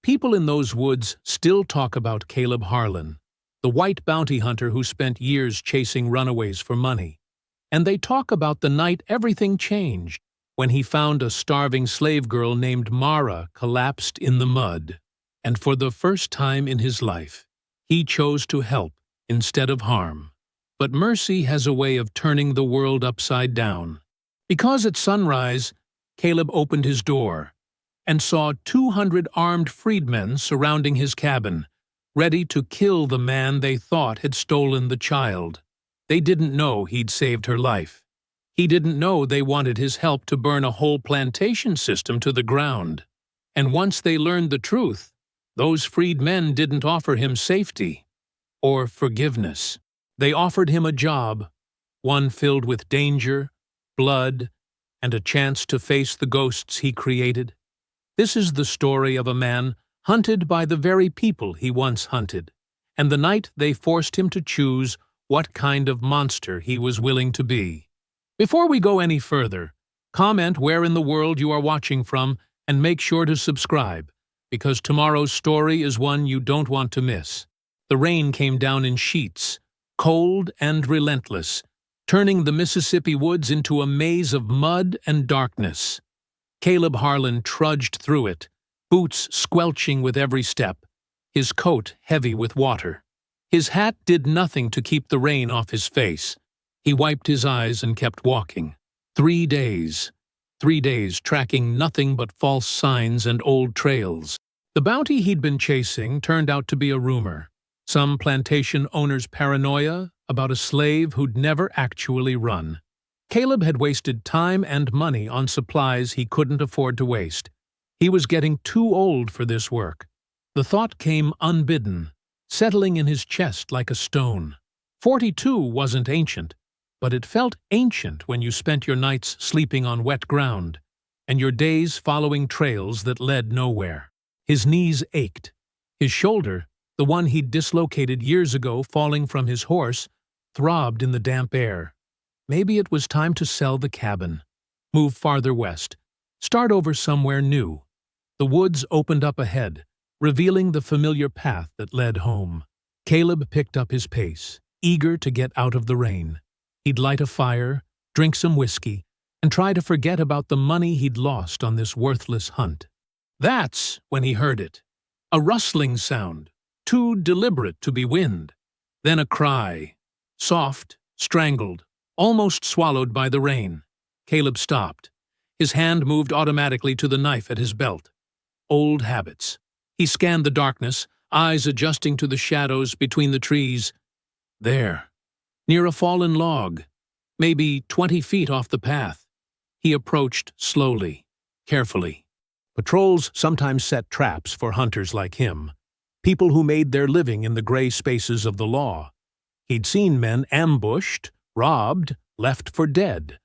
People in those woods still talk about Caleb Harlan, the white bounty hunter who spent years chasing runaways for money. And they talk about the night everything changed, when he found a starving slave girl named Mara collapsed in the mud. And for the first time in his life, he chose to help instead of harm. But mercy has a way of turning the world upside down. Because at sunrise, Caleb opened his door and saw 200 armed freedmen surrounding his cabin, ready to kill the man they thought had stolen the child. They didn't know he'd saved her life. He didn't know they wanted his help to burn a whole plantation system to the ground. And once they learned the truth, those freed men didn't offer him safety or forgiveness. They offered him a job, one filled with danger, blood, and a chance to face the ghosts he created. This is the story of a man hunted by the very people he once hunted, and the night they forced him to choose what kind of monster he was willing to be. Before we go any further, comment where in the world you are watching from and make sure to subscribe, because tomorrow's story is one you don't want to miss. The rain came down in sheets, cold and relentless, turning the Mississippi woods into a maze of mud and darkness. Caleb Harlan trudged through it, boots squelching with every step, his coat heavy with water. His hat did nothing to keep the rain off his face. He wiped his eyes and kept walking. 3 days. 3 days tracking nothing but false signs and old trails. The bounty he'd been chasing turned out to be a rumor. Some plantation owner's paranoia about a slave who'd never actually run. Caleb had wasted time and money on supplies he couldn't afford to waste. He was getting too old for this work. The thought came unbidden, settling in his chest like a stone. 42 wasn't ancient, but it felt ancient when you spent your nights sleeping on wet ground, and your days following trails that led nowhere. His knees ached. His shoulder, the one he'd dislocated years ago falling from his horse, throbbed in the damp air. Maybe it was time to sell the cabin, move farther west, start over somewhere new. The woods opened up ahead, revealing the familiar path that led home. Caleb picked up his pace, eager to get out of the rain. He'd light a fire, drink some whiskey, and try to forget about the money he'd lost on this worthless hunt. That's when he heard it. A rustling sound, too deliberate to be wind. Then a cry, soft, strangled, almost swallowed by the rain. Caleb stopped. His hand moved automatically to the knife at his belt. Old habits. He scanned the darkness, eyes adjusting to the shadows between the trees. There, near a fallen log, maybe 20 feet off the path. He approached slowly, carefully. Patrols sometimes set traps for hunters like him, people who made their living in the gray spaces of the law. He'd seen men ambushed, robbed, left for dead.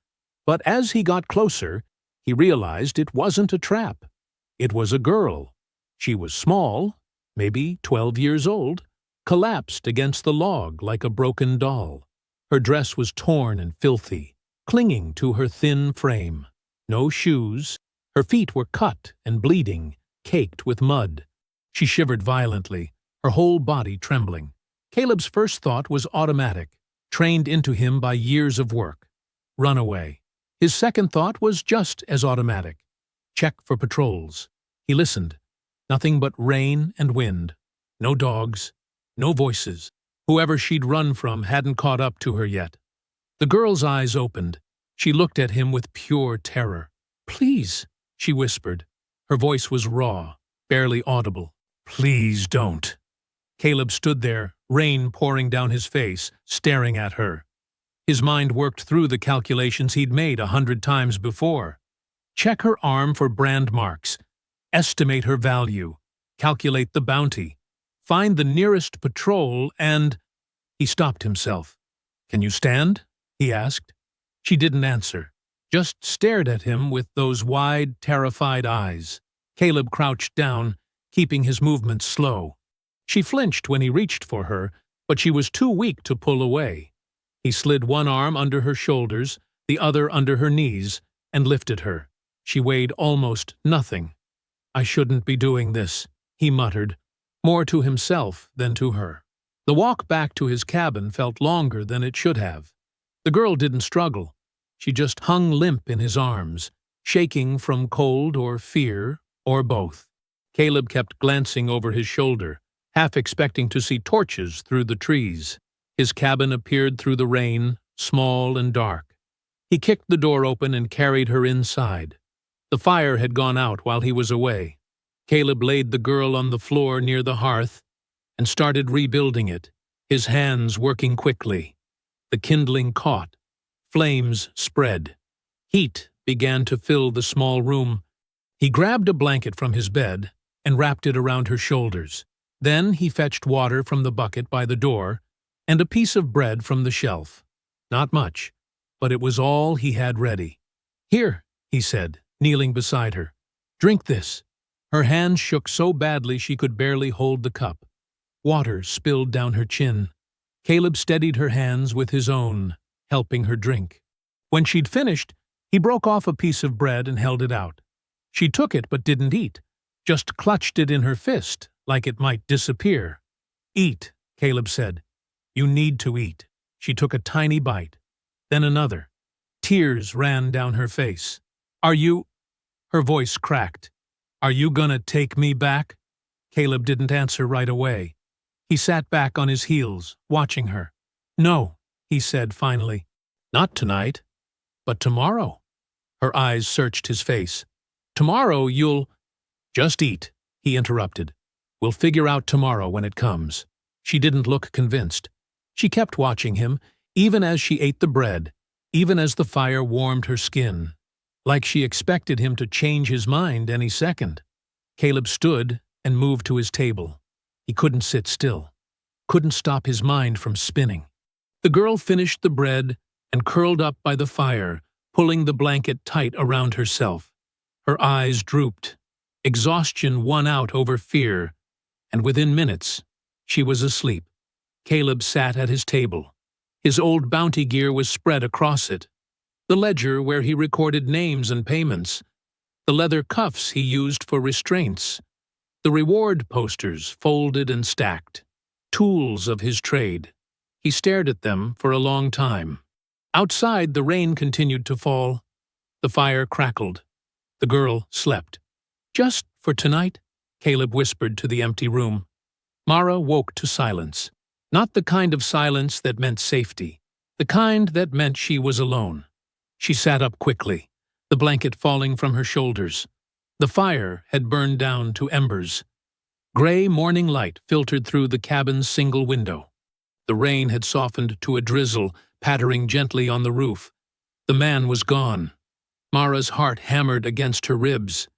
But as he got closer, he realized it wasn't a trap. It was a girl. She was small, maybe 12 years old, collapsed against the log like a broken doll. Her dress was torn and filthy, clinging to her thin frame. No shoes. Her feet were cut and bleeding, caked with mud. She shivered violently, her whole body trembling. Caleb's first thought was automatic, trained into him by years of work. Runaway. His second thought was just as automatic. Check for patrols. He listened. Nothing but rain and wind. No dogs. No voices. Whoever she'd run from hadn't caught up to her yet. The girl's eyes opened. She looked at him with pure terror. "Please," she whispered. Her voice was raw, barely audible. "Please don't." Caleb stood there, rain pouring down his face, staring at her. His mind worked through the calculations he'd made 100 times before. Check her arm for brand marks. Estimate her value. Calculate the bounty. Find the nearest patrol and... He stopped himself. "Can you stand?" he asked. She didn't answer, just stared at him with those wide, terrified eyes. Caleb crouched down, keeping his movements slow. She flinched when he reached for her, but she was too weak to pull away. He slid one arm under her shoulders, the other under her knees, and lifted her. She weighed almost nothing. "I shouldn't be doing this," he muttered, more to himself than to her. The walk back to his cabin felt longer than it should have. The girl didn't struggle. She just hung limp in his arms, shaking from cold or fear, or both. Caleb kept glancing over his shoulder, half expecting to see torches through the trees. His cabin appeared through the rain, small and dark. He kicked the door open and carried her inside. The fire had gone out while he was away. Caleb laid the girl on the floor near the hearth and started rebuilding it, his hands working quickly. The kindling caught. Flames spread. Heat began to fill the small room. He grabbed a blanket from his bed and wrapped it around her shoulders. Then he fetched water from the bucket by the door and a piece of bread from the shelf. Not much, but it was all he had ready. "Here," he said, kneeling beside her. "Drink this." Her hands shook so badly she could barely hold the cup. Water spilled down her chin. Caleb steadied her hands with his own, helping her drink. When she'd finished, he broke off a piece of bread and held it out. She took it but didn't eat, just clutched it in her fist, like it might disappear. "Eat," Caleb said. "You need to eat." She took a tiny bite, then another. Tears ran down her face. "Are you—" Her voice cracked. "Are you gonna take me back?" Caleb didn't answer right away. He sat back on his heels, watching her. "No," he said finally. "Not tonight, but tomorrow." Her eyes searched his face. "Tomorrow you'll—" "Just eat," he interrupted. "We'll figure out tomorrow when it comes." She didn't look convinced. She kept watching him, even as she ate the bread, even as the fire warmed her skin, like she expected him to change his mind any second. Caleb stood and moved to his table. He couldn't sit still, couldn't stop his mind from spinning. The girl finished the bread and curled up by the fire, pulling the blanket tight around herself. Her eyes drooped. Exhaustion won out over fear, and within minutes, she was asleep. Caleb sat at his table. His old bounty gear was spread across it. The ledger where he recorded names and payments, the leather cuffs he used for restraints, the reward posters folded and stacked, tools of his trade. He stared at them for a long time. Outside, the rain continued to fall. The fire crackled. The girl slept. "Just for tonight," Caleb whispered to the empty room. Mara woke to silence. Not the kind of silence that meant safety, the kind that meant she was alone. She sat up quickly, the blanket falling from her shoulders. The fire had burned down to embers. Gray morning light filtered through the cabin's single window. The rain had softened to a drizzle, pattering gently on the roof. The man was gone. Mara's heart hammered against her ribs.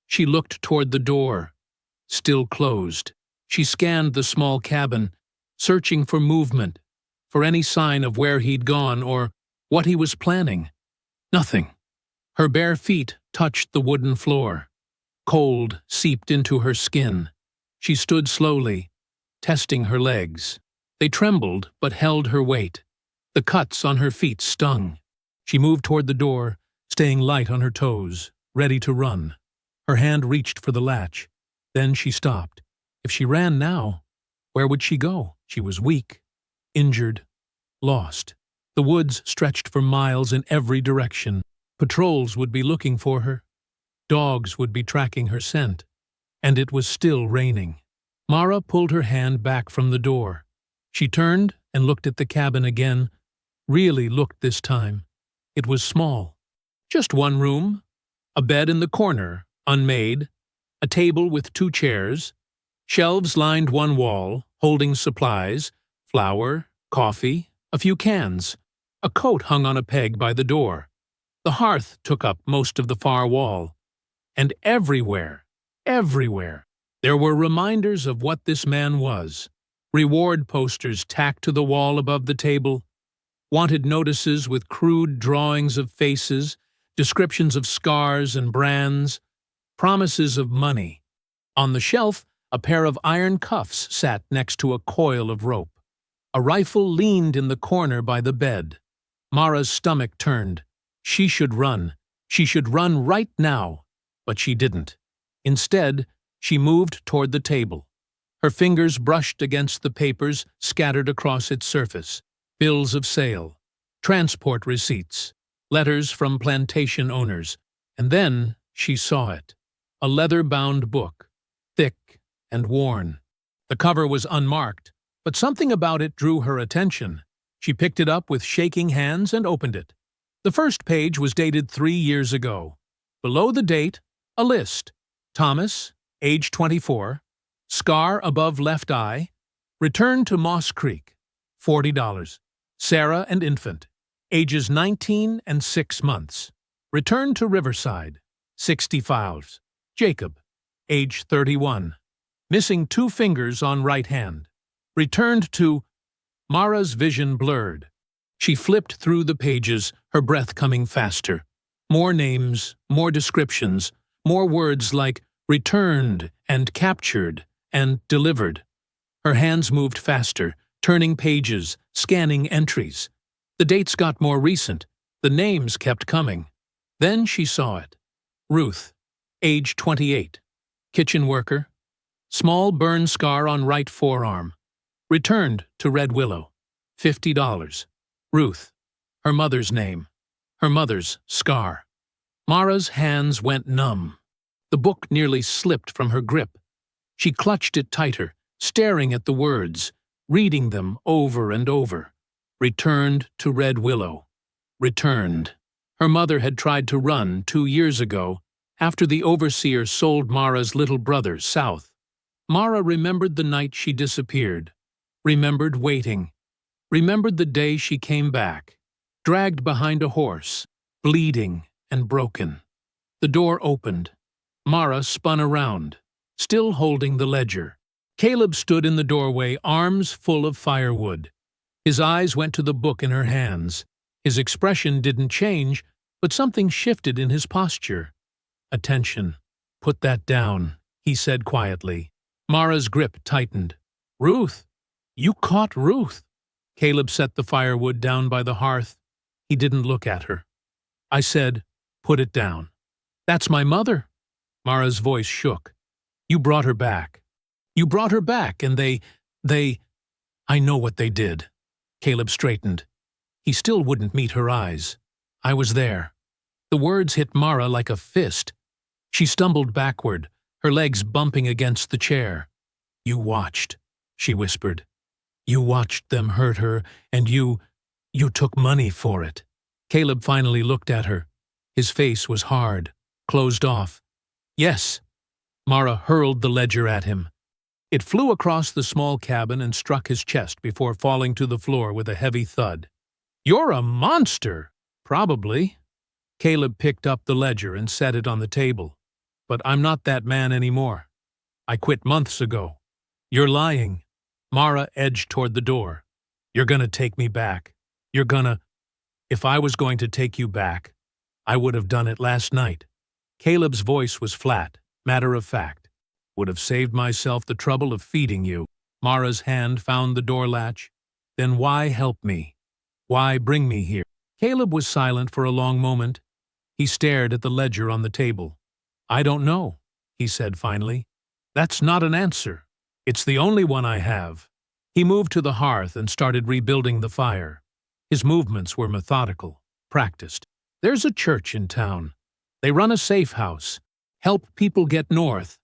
She looked toward the door, still closed. She scanned the small cabin, searching for movement, for any sign of where he'd gone or what he was planning. Nothing. Her bare feet touched the wooden floor. Cold seeped into her skin. She stood slowly, testing her legs. They trembled but held her weight. The cuts on her feet stung. She moved toward the door, staying light on her toes, ready to run. Her hand reached for the latch. Then she stopped. If she ran now, where would she go? She was weak, injured, lost. The woods stretched for miles in every direction. Patrols would be looking for her. Dogs would be tracking her scent. And it was still raining. Mara pulled her hand back from the door. She turned and looked at the cabin again, really looked this time. It was small. Just one room, a bed in the corner, unmade, a table with 2 chairs, shelves lined one wall, holding supplies, flour, coffee, a few cans. A coat hung on a peg by the door. The hearth took up most of the far wall. And everywhere, there were reminders of what this man was. Reward posters tacked to the wall above the table, wanted notices with crude drawings of faces, descriptions of scars and brands, promises of money. On the shelf, a pair of iron cuffs sat next to a coil of rope. A rifle leaned in the corner by the bed. Mara's stomach turned. She should run. She should run right now. But she didn't. Instead, She moved toward the table. Her fingers brushed against the papers scattered across its surface. Bills of sale, transport receipts, letters from plantation owners. And then she saw it. A leather-bound book, thick and worn. The cover was unmarked, but something about it drew her attention. She picked it up with shaking hands and opened it. The first page was dated 3 years ago. Below the date, a list. Thomas, age 24, scar above left eye, return to Moss Creek, $40. Sarah and infant, ages 19 and 6 months, return to Riverside, $60. Jacob, age 31, missing 2 fingers on right hand, returned to. Mara's vision blurred. She flipped through the pages, her breath coming faster. More names, more descriptions, more words like returned and captured and delivered. Her hands moved faster, turning pages, scanning entries. The dates got more recent. The names kept coming. Then she saw it. Ruth, age 28, kitchen worker, small burn scar on right forearm, returned to Red Willow, $50. Ruth, her mother's name, her mother's scar. Mara's hands went numb. The book nearly slipped from her grip. She clutched it tighter, staring at the words, reading them over and over. Returned to Red Willow. Returned. Her mother had tried to run 2 years ago, after the overseer sold Mara's little brother south. Mara remembered the night she disappeared, remembered waiting, remembered the day she came back, dragged behind a horse, bleeding and broken. The door opened. Mara spun around, still holding the ledger. Caleb stood in the doorway, arms full of firewood. His eyes went to the book in her hands. His expression didn't change, but something shifted in his posture. Attention. Put that down, he said quietly. Mara's grip tightened. Ruth! You caught Ruth! Caleb set the firewood down by the hearth. He didn't look at her. I said, put it down. That's my mother. Mara's voice shook. You brought her back. You brought her back, and they… I know what they did. Caleb straightened. He still wouldn't meet her eyes. I was there. The words hit Mara like a fist. She stumbled backward, her legs bumping against the chair. You watched, she whispered. You watched them hurt her, and you took money for it. Caleb finally looked at her. His face was hard, closed off. Yes. Mara hurled the ledger at him. It flew across the small cabin and struck his chest before falling to the floor with a heavy thud. You're a monster! Probably. Caleb picked up the ledger and set it on the table. But I'm not that man anymore. I quit months ago. You're lying. Mara edged toward the door. You're gonna take me back. You're gonna… If I was going to take you back, I would have done it last night. Caleb's voice was flat, matter of fact. Would have saved myself the trouble of feeding you. Mara's hand found the door latch. Then why help me? Why bring me here? Caleb was silent for a long moment. He stared at the ledger on the table. I don't know, he said finally. That's not an answer. It's the only one I have. He moved to the hearth and started rebuilding the fire. His movements were methodical, practiced. There's a church in town. They run a safe house. Help people get north.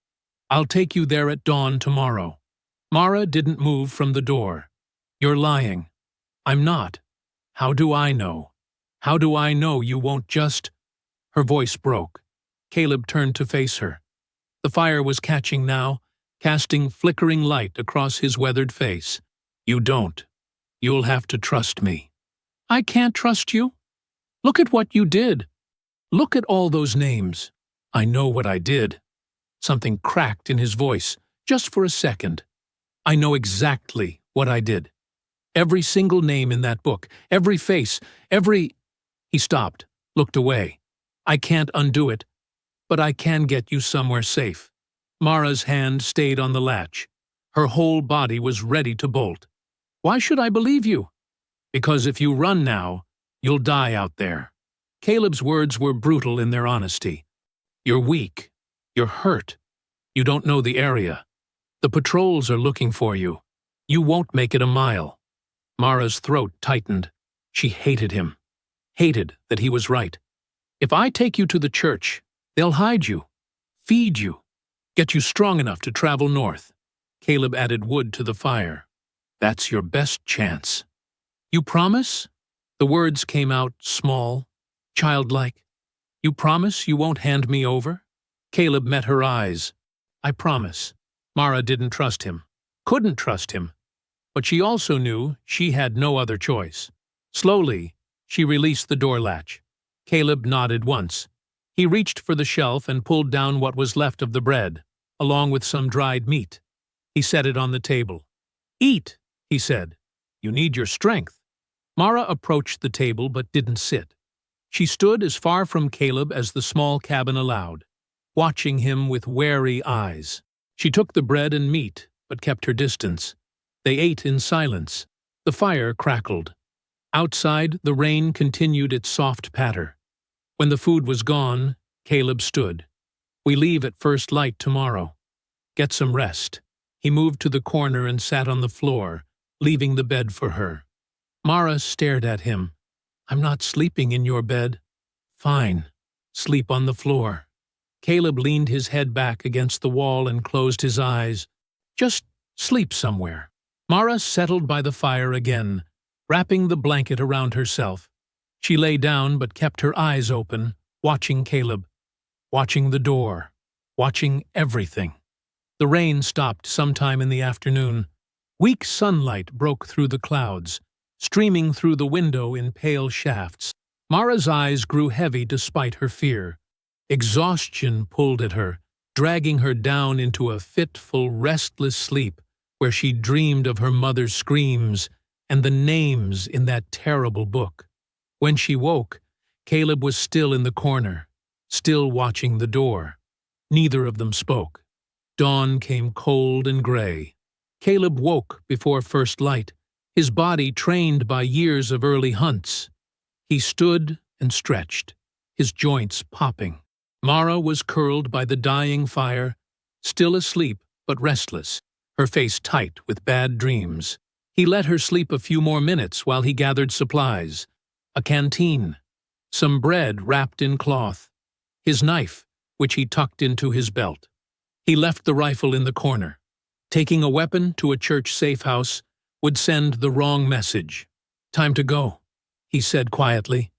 I'll take you there at dawn tomorrow. Mara didn't move from the door. You're lying. I'm not. How do I know? How do I know you won't just… Her voice broke. Caleb turned to face her. The fire was catching now, casting flickering light across his weathered face. You don't. You'll have to trust me. I can't trust you. Look at what you did. Look at all those names. I know what I did. Something cracked in his voice, just for a second. I know exactly what I did. Every single name in that book, every face, every… He stopped, looked away. I can't undo it, but I can get you somewhere safe. Mara's hand stayed on the latch. Her whole body was ready to bolt. Why should I believe you? Because if you run now, you'll die out there. Caleb's words were brutal in their honesty. You're weak. You're hurt. You don't know the area. The patrols are looking for you. You won't make it a mile." Mara's throat tightened. She hated him. Hated that he was right. "If I take you to the church, they'll hide you, feed you, get you strong enough to travel north." Caleb added wood to the fire. "That's your best chance." "You promise?" The words came out small, childlike. "You promise you won't hand me over?" Caleb met her eyes. "I promise." Mara didn't trust him, couldn't trust him, but she also knew she had no other choice. Slowly, she released the door latch. Caleb nodded once. He reached for the shelf and pulled down what was left of the bread, along with some dried meat. He set it on the table. "Eat," he said. "You need your strength." Mara approached the table but didn't sit. She stood as far from Caleb as the small cabin allowed, watching him with wary eyes. She took the bread and meat, but kept her distance. They ate in silence. The fire crackled. Outside, the rain continued its soft patter. When the food was gone, Caleb stood. "We leave at first light tomorrow. Get some rest." He moved to the corner and sat on the floor, leaving the bed for her. Mara stared at him. "I'm not sleeping in your bed." "Fine. Sleep on the floor." Caleb leaned his head back against the wall and closed his eyes. "Just sleep somewhere." Mara settled by the fire again, wrapping the blanket around herself. She lay down but kept her eyes open, watching Caleb, watching the door, watching everything. The rain stopped sometime in the afternoon. Weak sunlight broke through the clouds, streaming through the window in pale shafts. Mara's eyes grew heavy despite her fear. Exhaustion pulled at her, dragging her down into a fitful, restless sleep where she dreamed of her mother's screams and the names in that terrible book. When she woke, Caleb was still in the corner, still watching the door. Neither of them spoke. Dawn came cold and gray. Caleb woke before first light, his body trained by years of early hunts. He stood and stretched, his joints popping. Mara was curled by the dying fire, still asleep but restless, her face tight with bad dreams. He let her sleep a few more minutes while he gathered supplies. A canteen, some bread wrapped in cloth, his knife, which he tucked into his belt. He left the rifle in the corner. Taking a weapon to a church safe house would send the wrong message. "Time to go," he said quietly.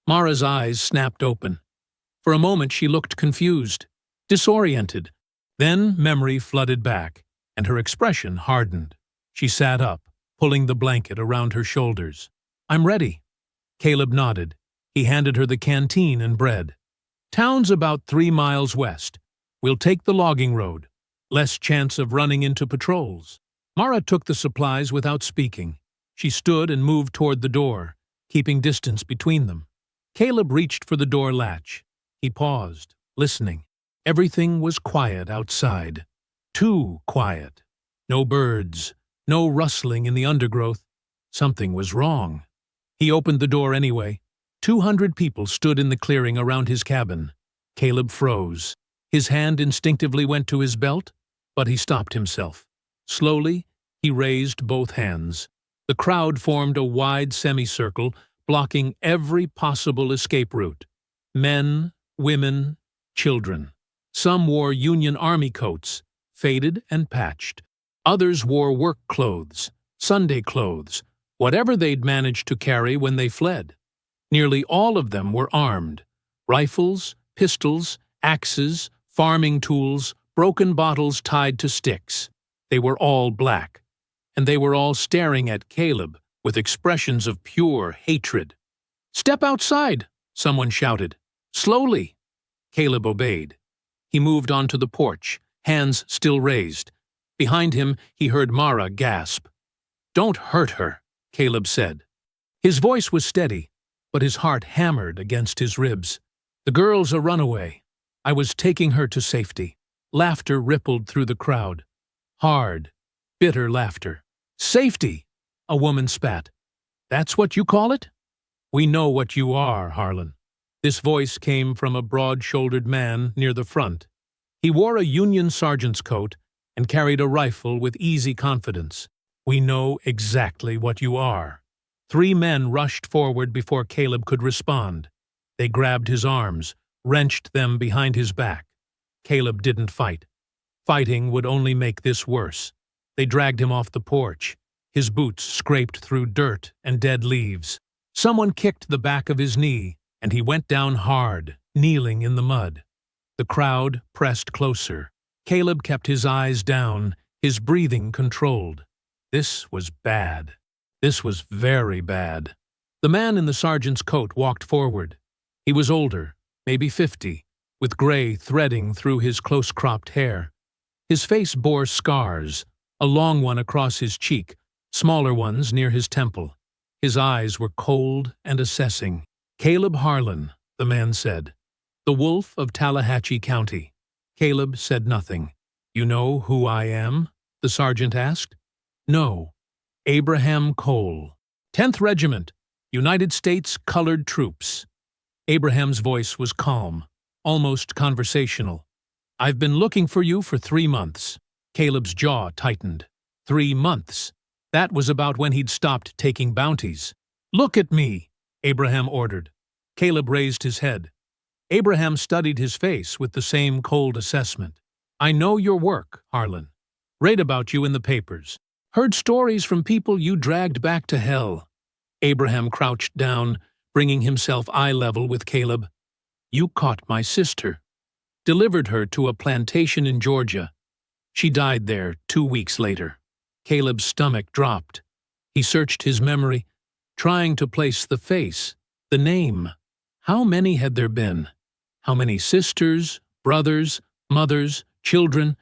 Mara's eyes snapped open. For a moment she looked confused, disoriented. Then memory flooded back, and her expression hardened. She sat up, pulling the blanket around her shoulders. "I'm ready." Caleb nodded. He handed her the canteen and bread. "Town's about 3 miles west. We'll take the logging road. Less chance of running into patrols." Mara took the supplies without speaking. She stood and moved toward the door, keeping distance between them. Caleb reached for the door latch. He paused, listening. Everything was quiet outside. Too quiet. No birds, no rustling in the undergrowth. Something was wrong. He opened the door anyway. 200 people stood in the clearing around his cabin. Caleb froze. His hand instinctively went to his belt, but he stopped himself. Slowly, he raised both hands. The crowd formed a wide semicircle, blocking every possible escape route. Men, women, children. Some wore Union Army coats, faded and patched. Others wore work clothes, Sunday clothes, whatever they'd managed to carry when they fled. Nearly all of them were armed. Rifles, pistols, axes, farming tools, broken bottles tied to sticks. They were all black, and they were all staring at Caleb with expressions of pure hatred. "Step outside," someone shouted. "Slowly." Caleb obeyed. He moved onto the porch, hands still raised. Behind him, he heard Mara gasp. "Don't hurt her," Caleb said. His voice was steady, but his heart hammered against his ribs. "The girl's a runaway. I was taking her to safety." Laughter rippled through the crowd. Hard, bitter laughter. "Safety," a woman spat. "That's what you call it?" "We know what you are, Harlan." This voice came from a broad-shouldered man near the front. He wore a Union sergeant's coat and carried a rifle with easy confidence. "We know exactly what you are." 3 men rushed forward before Caleb could respond. They grabbed his arms, wrenched them behind his back. Caleb didn't fight. Fighting would only make this worse. They dragged him off the porch. His boots scraped through dirt and dead leaves. Someone kicked the back of his knee, and he went down hard, kneeling in the mud. The crowd pressed closer. Caleb kept his eyes down, his breathing controlled. This was bad. This was very bad. The man in the sergeant's coat walked forward. He was older, maybe 50, with gray threading through his close-cropped hair. His face bore scars, a long one across his cheek, smaller ones near his temple. His eyes were cold and assessing. "Caleb Harlan," the man said. "The Wolf of Tallahatchie County." Caleb said nothing. "You know who I am?" the sergeant asked. "No." "Abraham Cole, 10th Regiment, United States Colored Troops." Abraham's voice was calm, almost conversational. "I've been looking for you for 3 months." Caleb's jaw tightened. 3 months. That was about when he'd stopped taking bounties. "Look at me," Abraham ordered. Caleb raised his head. Abraham studied his face with the same cold assessment. "I know your work, Harlan. Read about you in the papers. Heard stories from people you dragged back to hell." Abraham crouched down, bringing himself eye-level with Caleb. "You caught my sister. Delivered her to a plantation in Georgia. She died there 2 weeks later." Caleb's stomach dropped. He searched his memory, trying to place the face, the name. How many had there been? How many sisters, brothers, mothers, children?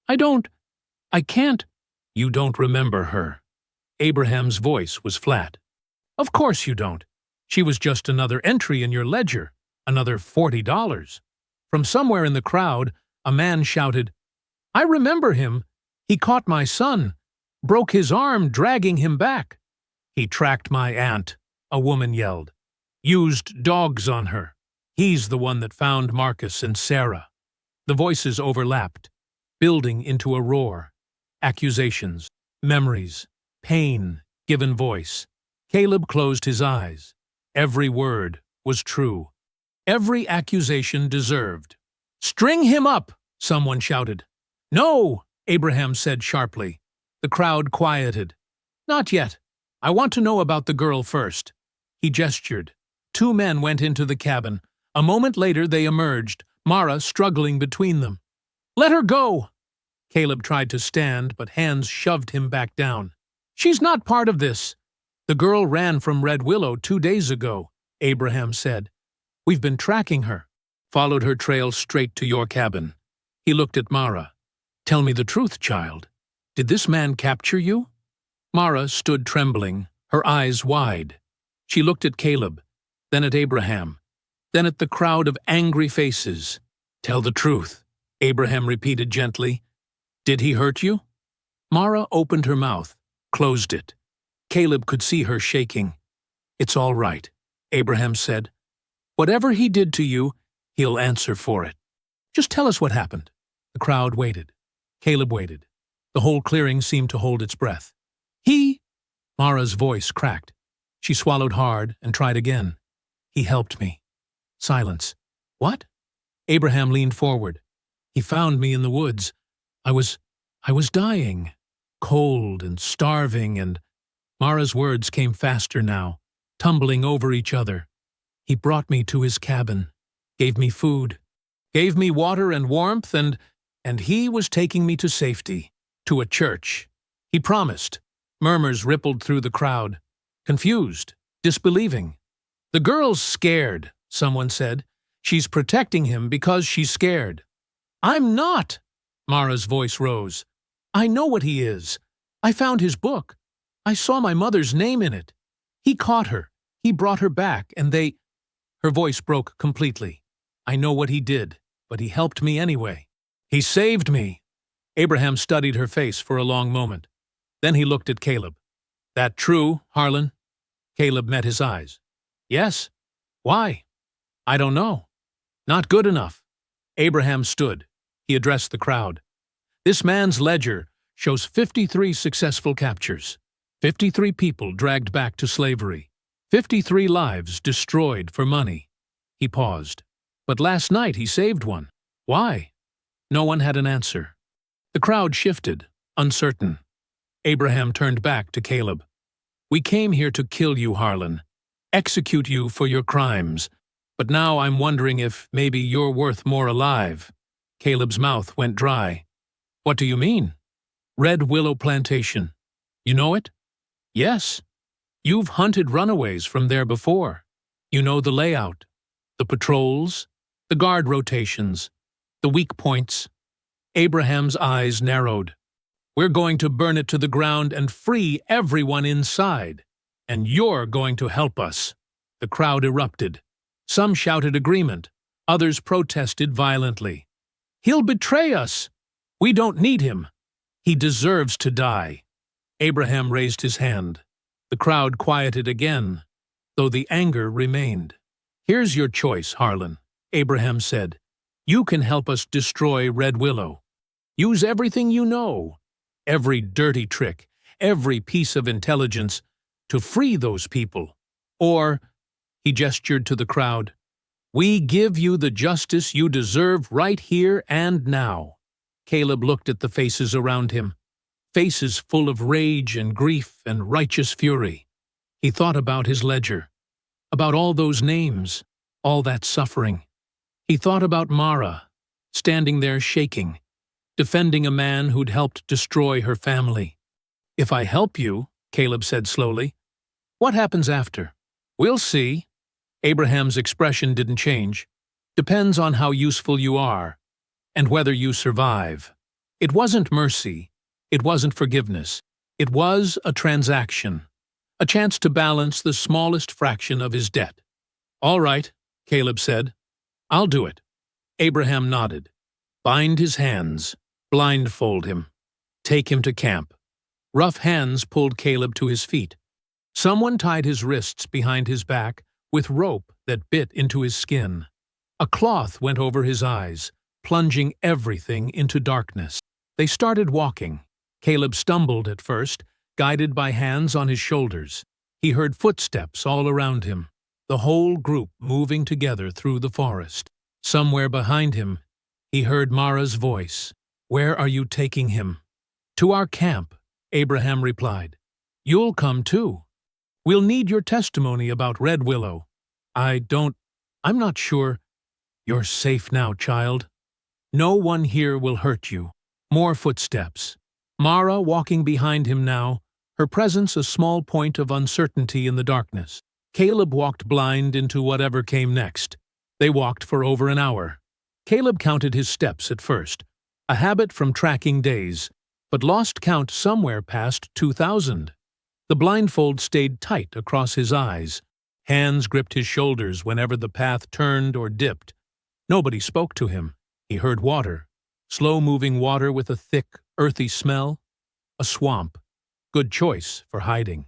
I can't." "You don't remember her." Abraham's voice was flat. "Of course you don't. She was just another entry in your ledger, another $40. From somewhere in the crowd, a man shouted, "I remember him. He caught my son, broke his arm dragging him back." "He tracked my aunt," a woman yelled. "Used dogs on her. He's the one that found Marcus and Sarah." The voices overlapped, building into a roar. Accusations, memories, pain given voice. Caleb closed his eyes. Every word was true. Every accusation deserved. "String him up!" someone shouted. "No!" Abraham said sharply. The crowd quieted. "Not yet. I want to know about the girl first." He gestured. 2 men went into the cabin. A moment later they emerged, Mara struggling between them. "Let her go!" Caleb tried to stand, but hands shoved him back down. "She's not part of this." "The girl ran from Red Willow 2 days ago," Abraham said. "We've been tracking her. Followed her trail straight to your cabin." He looked at Mara. "Tell me the truth, child. Did this man capture you?" Mara stood trembling, her eyes wide. She looked at Caleb, then at Abraham, then at the crowd of angry faces. "Tell the truth," Abraham repeated gently. "Did he hurt you?" Mara opened her mouth, closed it. Caleb could see her shaking. "It's all right," Abraham said. "Whatever he did to you, he'll answer for it. Just tell us what happened." The crowd waited. Caleb waited. The whole clearing seemed to hold its breath. Mara's voice cracked. She swallowed hard and tried again. "He helped me." Silence. "What?" Abraham leaned forward. "He found me in the woods. I was dying. Cold and starving and—" Mara's words came faster now, tumbling over each other. "He brought me to his cabin, gave me food, gave me water and warmth, and he was taking me to safety, to a church. He promised." Murmurs rippled through the crowd. Confused, disbelieving. "The girl's scared," someone said. "She's protecting him because she's scared." "I'm not!" Mara's voice rose. "I know what he is. I found his book. I saw my mother's name in it. He caught her. He brought her back, and they—" Her voice broke completely. "I know what he did, but he helped me anyway. He saved me." Abraham studied her face for a long moment. Then he looked at Caleb. "That true, Harlan?" Caleb met his eyes. "Yes. Why?" "I don't know. Not good enough." Abraham stood. He addressed the crowd. This man's ledger shows 53 successful captures, 53 people dragged back to slavery, 53 lives destroyed for money. He paused. But last night he saved one. Why? No one had an answer. The crowd shifted, uncertain. Abraham turned back to Caleb. We came here to kill you, Harlan. Execute you for your crimes. But now I'm wondering if maybe you're worth more alive. Caleb's mouth went dry. What do you mean? Red Willow Plantation. You know it? Yes. You've hunted runaways from there before. You know the layout, the patrols, the guard rotations, the weak points. Abraham's eyes narrowed. We're going to burn it to the ground and free everyone inside. And you're going to help us. The crowd erupted. Some shouted agreement. Others protested violently. He'll betray us. We don't need him. He deserves to die. Abraham raised his hand. The crowd quieted again, though the anger remained. Here's your choice, Harlan, Abraham said. You can help us destroy Red Willow. Use everything you know, every dirty trick, every piece of intelligence, to free those people. Or, he gestured to the crowd, we give you the justice you deserve right here and now. Caleb looked at the faces around him, faces full of rage and grief and righteous fury. He thought about his ledger, about all those names, all that suffering. He thought about Mara, standing there shaking, defending a man who'd helped destroy her family. If I help you, Caleb said slowly, what happens after? We'll see. Abraham's expression didn't change. Depends on how useful you are, and whether you survive. It wasn't mercy. It wasn't forgiveness. It was a transaction, a chance to balance the smallest fraction of his debt. All right, Caleb said. I'll do it. Abraham nodded. Bind his hands. Blindfold him. Take him to camp. Rough hands pulled Caleb to his feet. Someone tied his wrists behind his back with rope that bit into his skin. A cloth went over his eyes, plunging everything into darkness. They started walking. Caleb stumbled at first, guided by hands on his shoulders. He heard footsteps all around him, the whole group moving together through the forest. Somewhere behind him, he heard Mara's voice. Where are you taking him? To our camp, Abraham replied. You'll come too. We'll need your testimony about Red Willow. I'm not sure. You're safe now, child. No one here will hurt you. More footsteps. Mara walking behind him now, her presence a small point of uncertainty in the darkness. Caleb walked blind into whatever came next. They walked for over an hour. Caleb counted his steps at first, a habit from tracking days, but lost count somewhere past 2,000. The blindfold stayed tight across his eyes. Hands gripped his shoulders whenever the path turned or dipped. Nobody spoke to him. He heard water, slow-moving water with a thick, earthy smell. A swamp. Good choice for hiding.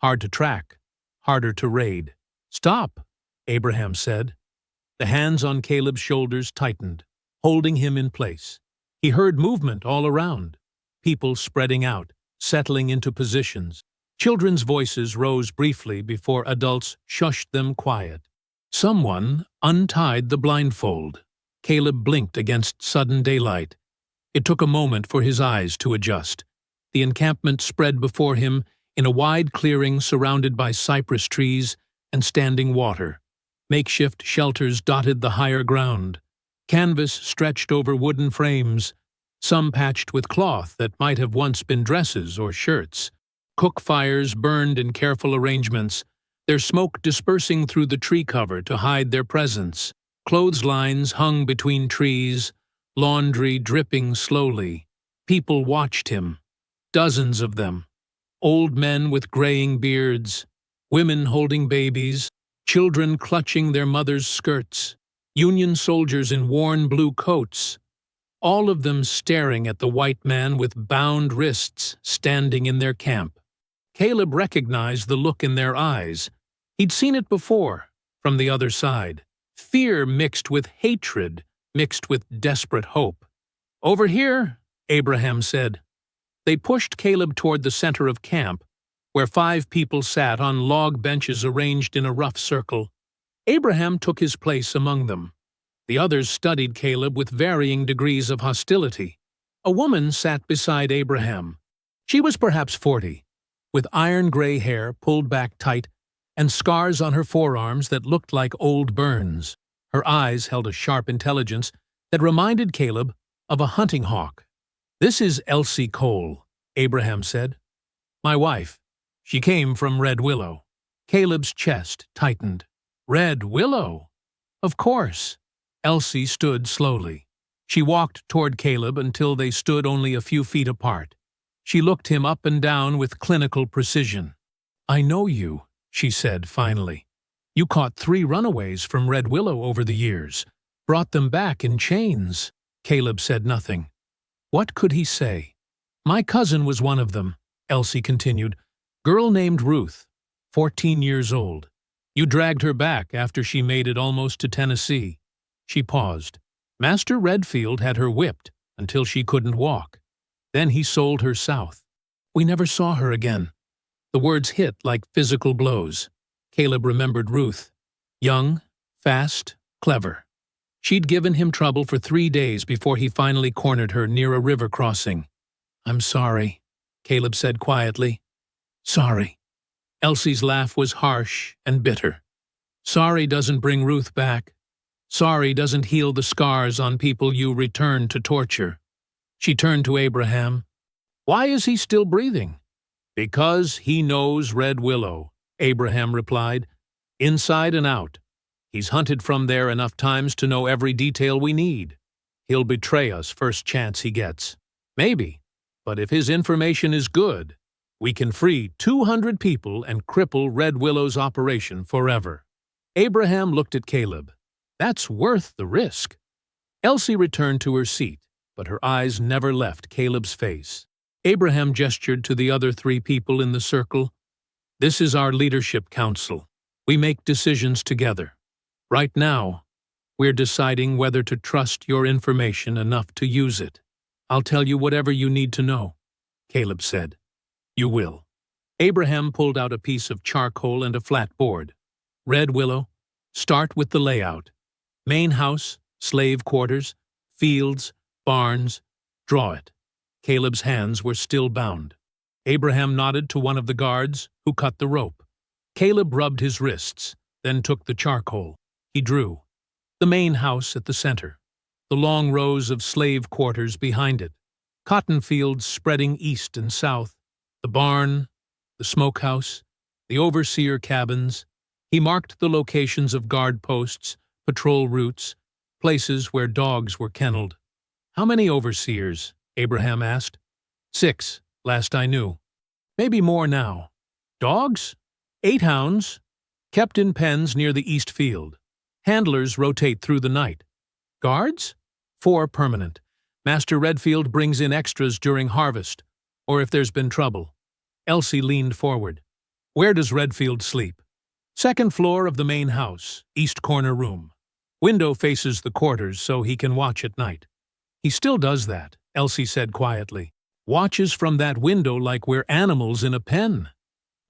Hard to track. Harder to raid. Stop, Abraham said. The hands on Caleb's shoulders tightened, holding him in place. He heard movement all around. People spreading out, settling into positions. Children's voices rose briefly before adults shushed them quiet. Someone untied the blindfold. Caleb blinked against sudden daylight. It took a moment for his eyes to adjust. The encampment spread before him in a wide clearing surrounded by cypress trees and standing water. Makeshift shelters dotted the higher ground. Canvas stretched over wooden frames, some patched with cloth that might have once been dresses or shirts. Cook fires burned in careful arrangements, their smoke dispersing through the tree cover to hide their presence. Clotheslines hung between trees, laundry dripping slowly. People watched him, dozens of them. Old men with graying beards, women holding babies, children clutching their mothers' skirts, Union soldiers in worn blue coats, all of them staring at the white man with bound wrists standing in their camp. Caleb recognized the look in their eyes. He'd seen it before, from the other side. Fear mixed with hatred, mixed with desperate hope. "Over here," Abraham said. They pushed Caleb toward the center of camp, where 5 people sat on log benches arranged in a rough circle. Abraham took his place among them. The others studied Caleb with varying degrees of hostility. A woman sat beside Abraham. She was perhaps 40, with iron-gray hair pulled back tight and scars on her forearms that looked like old burns. Her eyes held a sharp intelligence that reminded Caleb of a hunting hawk. "This is Elsie Cole," Abraham said. "My wife. She came from Red Willow." Caleb's chest tightened. Red Willow? Of course. Elsie stood slowly. She walked toward Caleb until they stood only a few feet apart. She looked him up and down with clinical precision. "I know you," she said finally. "You caught 3 runaways from Red Willow over the years, brought them back in chains." Caleb said nothing. What could he say? "My cousin was one of them," Elsie continued. "Girl named Ruth, 14 years old. You dragged her back after she made it almost to Tennessee." She paused. "Master Redfield had her whipped until she couldn't walk. Then he sold her south. We never saw her again." The words hit like physical blows. Caleb remembered Ruth. Young, fast, clever. She'd given him trouble for 3 days before he finally cornered her near a river crossing. "I'm sorry," Caleb said quietly. "Sorry." Elsie's laugh was harsh and bitter. "Sorry doesn't bring Ruth back. Sorry doesn't heal the scars on people you returned to torture." She turned to Abraham. "Why is he still breathing?" "Because he knows Red Willow," Abraham replied. "Inside and out. He's hunted from there enough times to know every detail we need. He'll betray us first chance he gets. Maybe, but if his information is good, we can free 200 people and cripple Red Willow's operation forever." Abraham looked at Caleb. "That's worth the risk." Elsie returned to her seat, but her eyes never left Caleb's face. Abraham gestured to the other 3 people in the circle. "This is our leadership council. We make decisions together. Right now, we're deciding whether to trust your information enough to use it." "I'll tell you whatever you need to know," Caleb said. "You will." Abraham pulled out a piece of charcoal and a flat board. "Red Willow, start with the layout. Main house, slave quarters, fields, barns. Draw it." Caleb's hands were still bound. Abraham nodded to one of the guards, who cut the rope. Caleb rubbed his wrists, then took the charcoal. He drew. The main house at the center. The long rows of slave quarters behind it. Cotton fields spreading east and south. The barn, the smokehouse, the overseer cabins. He marked the locations of guard posts, patrol routes, places where dogs were kenneled. "How many overseers?" Abraham asked. 6, last I knew. Maybe more now. "Dogs?" 8 hounds, kept in pens near the east field. Handlers rotate through the night. "Guards?" 4 permanent. Master Redfield brings in extras during harvest, or if there's been trouble. Elsie leaned forward. "Where does Redfield sleep?" "Second floor of the main house, east corner room. Window faces the quarters so he can watch at night." "He still does that," Elsie said quietly. "Watches from that window like we're animals in a pen."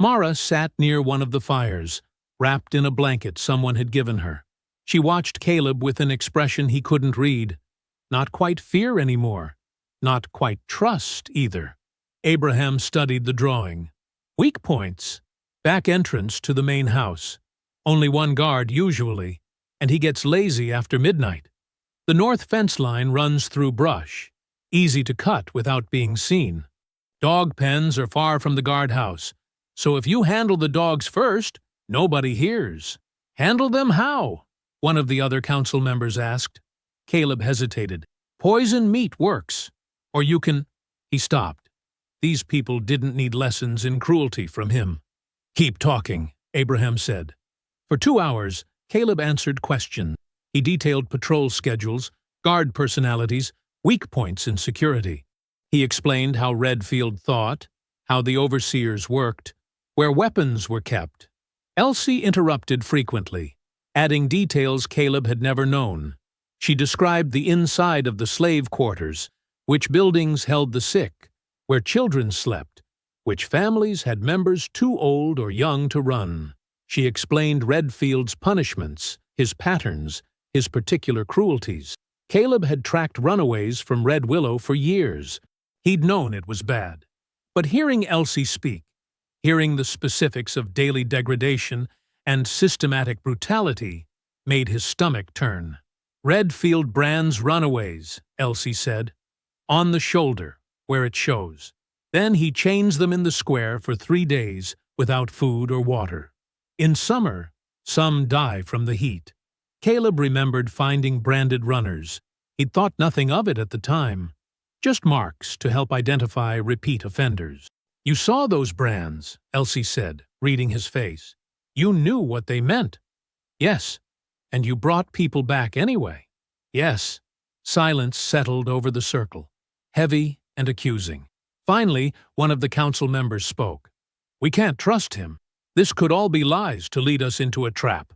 Mara sat near one of the fires, wrapped in a blanket someone had given her. She watched Caleb with an expression he couldn't read. Not quite fear anymore. Not quite trust, either. Abraham studied the drawing. Weak points. Back entrance to the main house. Only 1 guard, usually, and he gets lazy after midnight. The north fence line runs through brush. Easy to cut without being seen. Dog pens are far from the guardhouse, so if you handle the dogs first, nobody hears. "Handle them how?" one of the other council members asked. Caleb hesitated. "Poison meat works. Or you can—" He stopped. These people didn't need lessons in cruelty from him. "Keep talking," Abraham said. For 2 hours, Caleb answered questions. He detailed patrol schedules, guard personalities, weak points in security. He explained how Redfield thought, how the overseers worked, where weapons were kept. Elsie interrupted frequently, adding details Caleb had never known. She described the inside of the slave quarters, which buildings held the sick, where children slept, which families had members too old or young to run. She explained Redfield's punishments, his patterns, his particular cruelties. Caleb had tracked runaways from Red Willow for years. He'd known it was bad. But hearing Elsie speak, hearing the specifics of daily degradation and systematic brutality, made his stomach turn. Redfield brands runaways, Elsie said, on the shoulder, where it shows. Then he chains them in the square for 3 days without food or water. In summer, some die from the heat. Caleb remembered finding branded runners. He'd thought nothing of it at the time. Just marks to help identify repeat offenders. You saw those brands, Elsie said, reading his face. You knew what they meant. Yes. And you brought people back anyway. Yes. Silence settled over the circle, heavy and accusing. Finally, one of the council members spoke. We can't trust him. This could all be lies to lead us into a trap.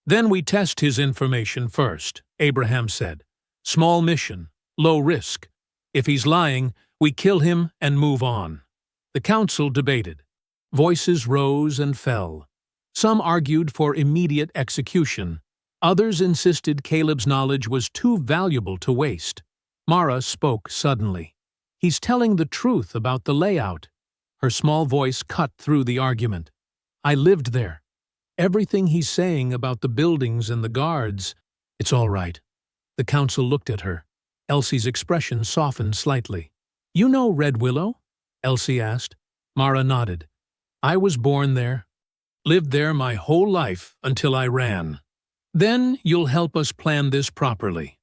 Then we test his information first, Abraham said. Small mission, low risk. If he's lying, we kill him and move on. The council debated. Voices rose and fell. Some argued for immediate execution. Others insisted Caleb's knowledge was too valuable to waste. Mara spoke suddenly. He's telling the truth about the layout. Her small voice cut through the argument. I lived there. Everything he's saying about the buildings and the guards, it's all right. The council looked at her. Elsie's expression softened slightly. You know Red Willow? Elsie asked. Mara nodded. I was born there. Lived there my whole life until I ran. Then you'll help us plan this properly.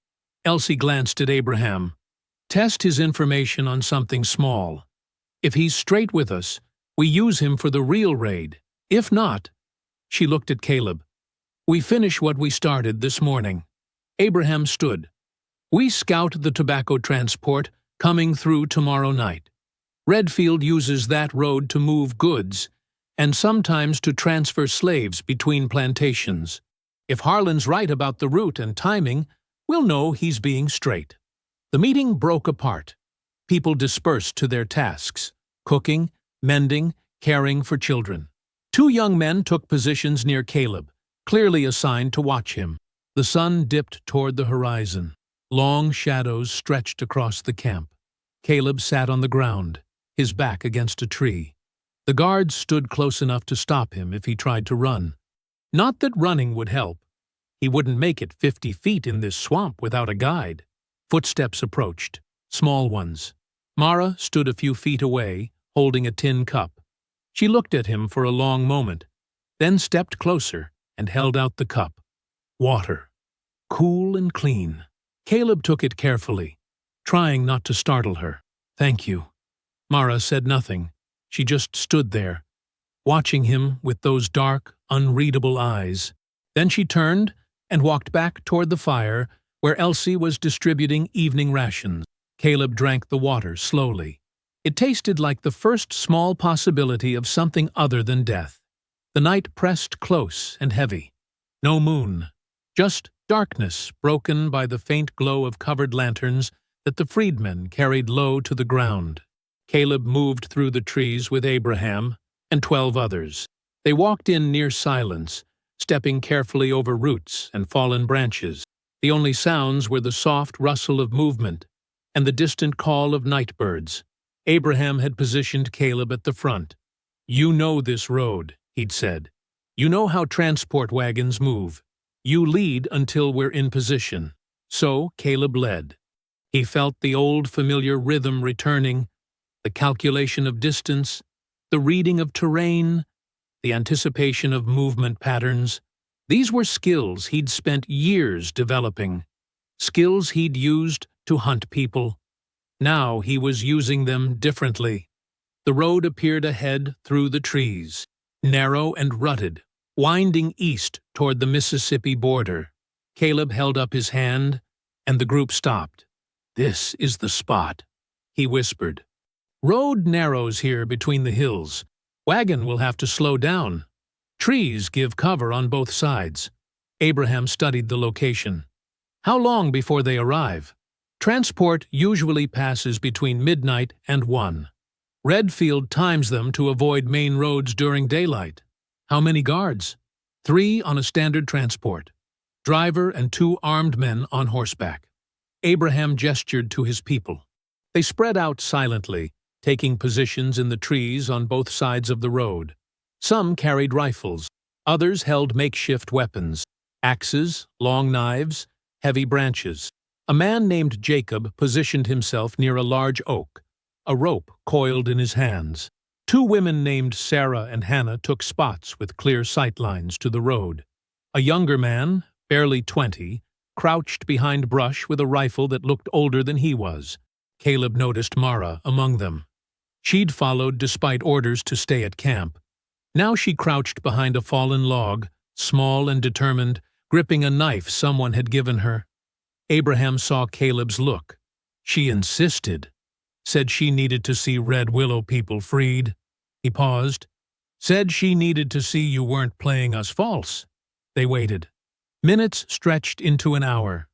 Elsie glanced at Abraham. Test his information on something small. If he's straight with us, we use him for the real raid. If not, she looked at Caleb. We finish what we started this morning. Abraham stood. We scout the tobacco transport coming through tomorrow night. Redfield uses that road to move goods and sometimes to transfer slaves between plantations. If Harlan's right about the route and timing, we'll know he's being straight. The meeting broke apart. People dispersed to their tasks, cooking, mending, caring for children. 2 young men took positions near Caleb, clearly assigned to watch him. The sun dipped toward the horizon. Long shadows stretched across the camp. Caleb sat on the ground, his back against a tree. The guards stood close enough to stop him if he tried to run. Not that running would help. He wouldn't make it 50 feet in this swamp without a guide. Footsteps approached, small ones. Mara stood a few feet away, holding a tin cup. She looked at him for a long moment, then stepped closer and held out the cup. Water. Cool and clean. Caleb took it carefully, trying not to startle her. Thank you. Mara said nothing. She just stood there, watching him with those dark, unreadable eyes. Then she turned and walked back toward the fire where Elsie was distributing evening rations. Caleb drank the water slowly. It tasted like the first small possibility of something other than death. The night pressed close and heavy. No moon, just darkness broken by the faint glow of covered lanterns that the freedmen carried low to the ground. Caleb moved through the trees with Abraham and 12 others. They walked in near silence, stepping carefully over roots and fallen branches. The only sounds were the soft rustle of movement and the distant call of night birds. Abraham had positioned Caleb at the front. You know this road, he'd said. You know how transport wagons move. You lead until we're in position. So Caleb led. He felt the old familiar rhythm returning, the calculation of distance, the reading of terrain, the anticipation of movement patterns. These were skills he'd spent years developing, skills he'd used to hunt people. Now he was using them differently. The road appeared ahead through the trees, narrow and rutted, winding east toward the Mississippi border. Caleb held up his hand, and the group stopped. This is the spot, he whispered. Road narrows here between the hills. Wagon will have to slow down. Trees give cover on both sides. Abraham studied the location. How long before they arrive? Transport usually passes between midnight and 1. Redfield times them to avoid main roads during daylight. How many guards? 3 on a standard transport. Driver and 2 armed men on horseback. Abraham gestured to his people. They spread out silently, taking positions in the trees on both sides of the road. Some carried rifles. Others held makeshift weapons, axes, long knives, heavy branches. A man named Jacob positioned himself near a large oak, a rope coiled in his hands. 2 women named Sarah and Hannah took spots with clear sightlines to the road. A younger man, barely 20, crouched behind brush with a rifle that looked older than he was. Caleb noticed Mara among them. She'd followed despite orders to stay at camp. Now she crouched behind a fallen log, small and determined, gripping a knife someone had given her. Abraham saw Caleb's look. She insisted. Said she needed to see Red Willow people freed. He paused. Said she needed to see you weren't playing us false. They waited. Minutes stretched into an hour.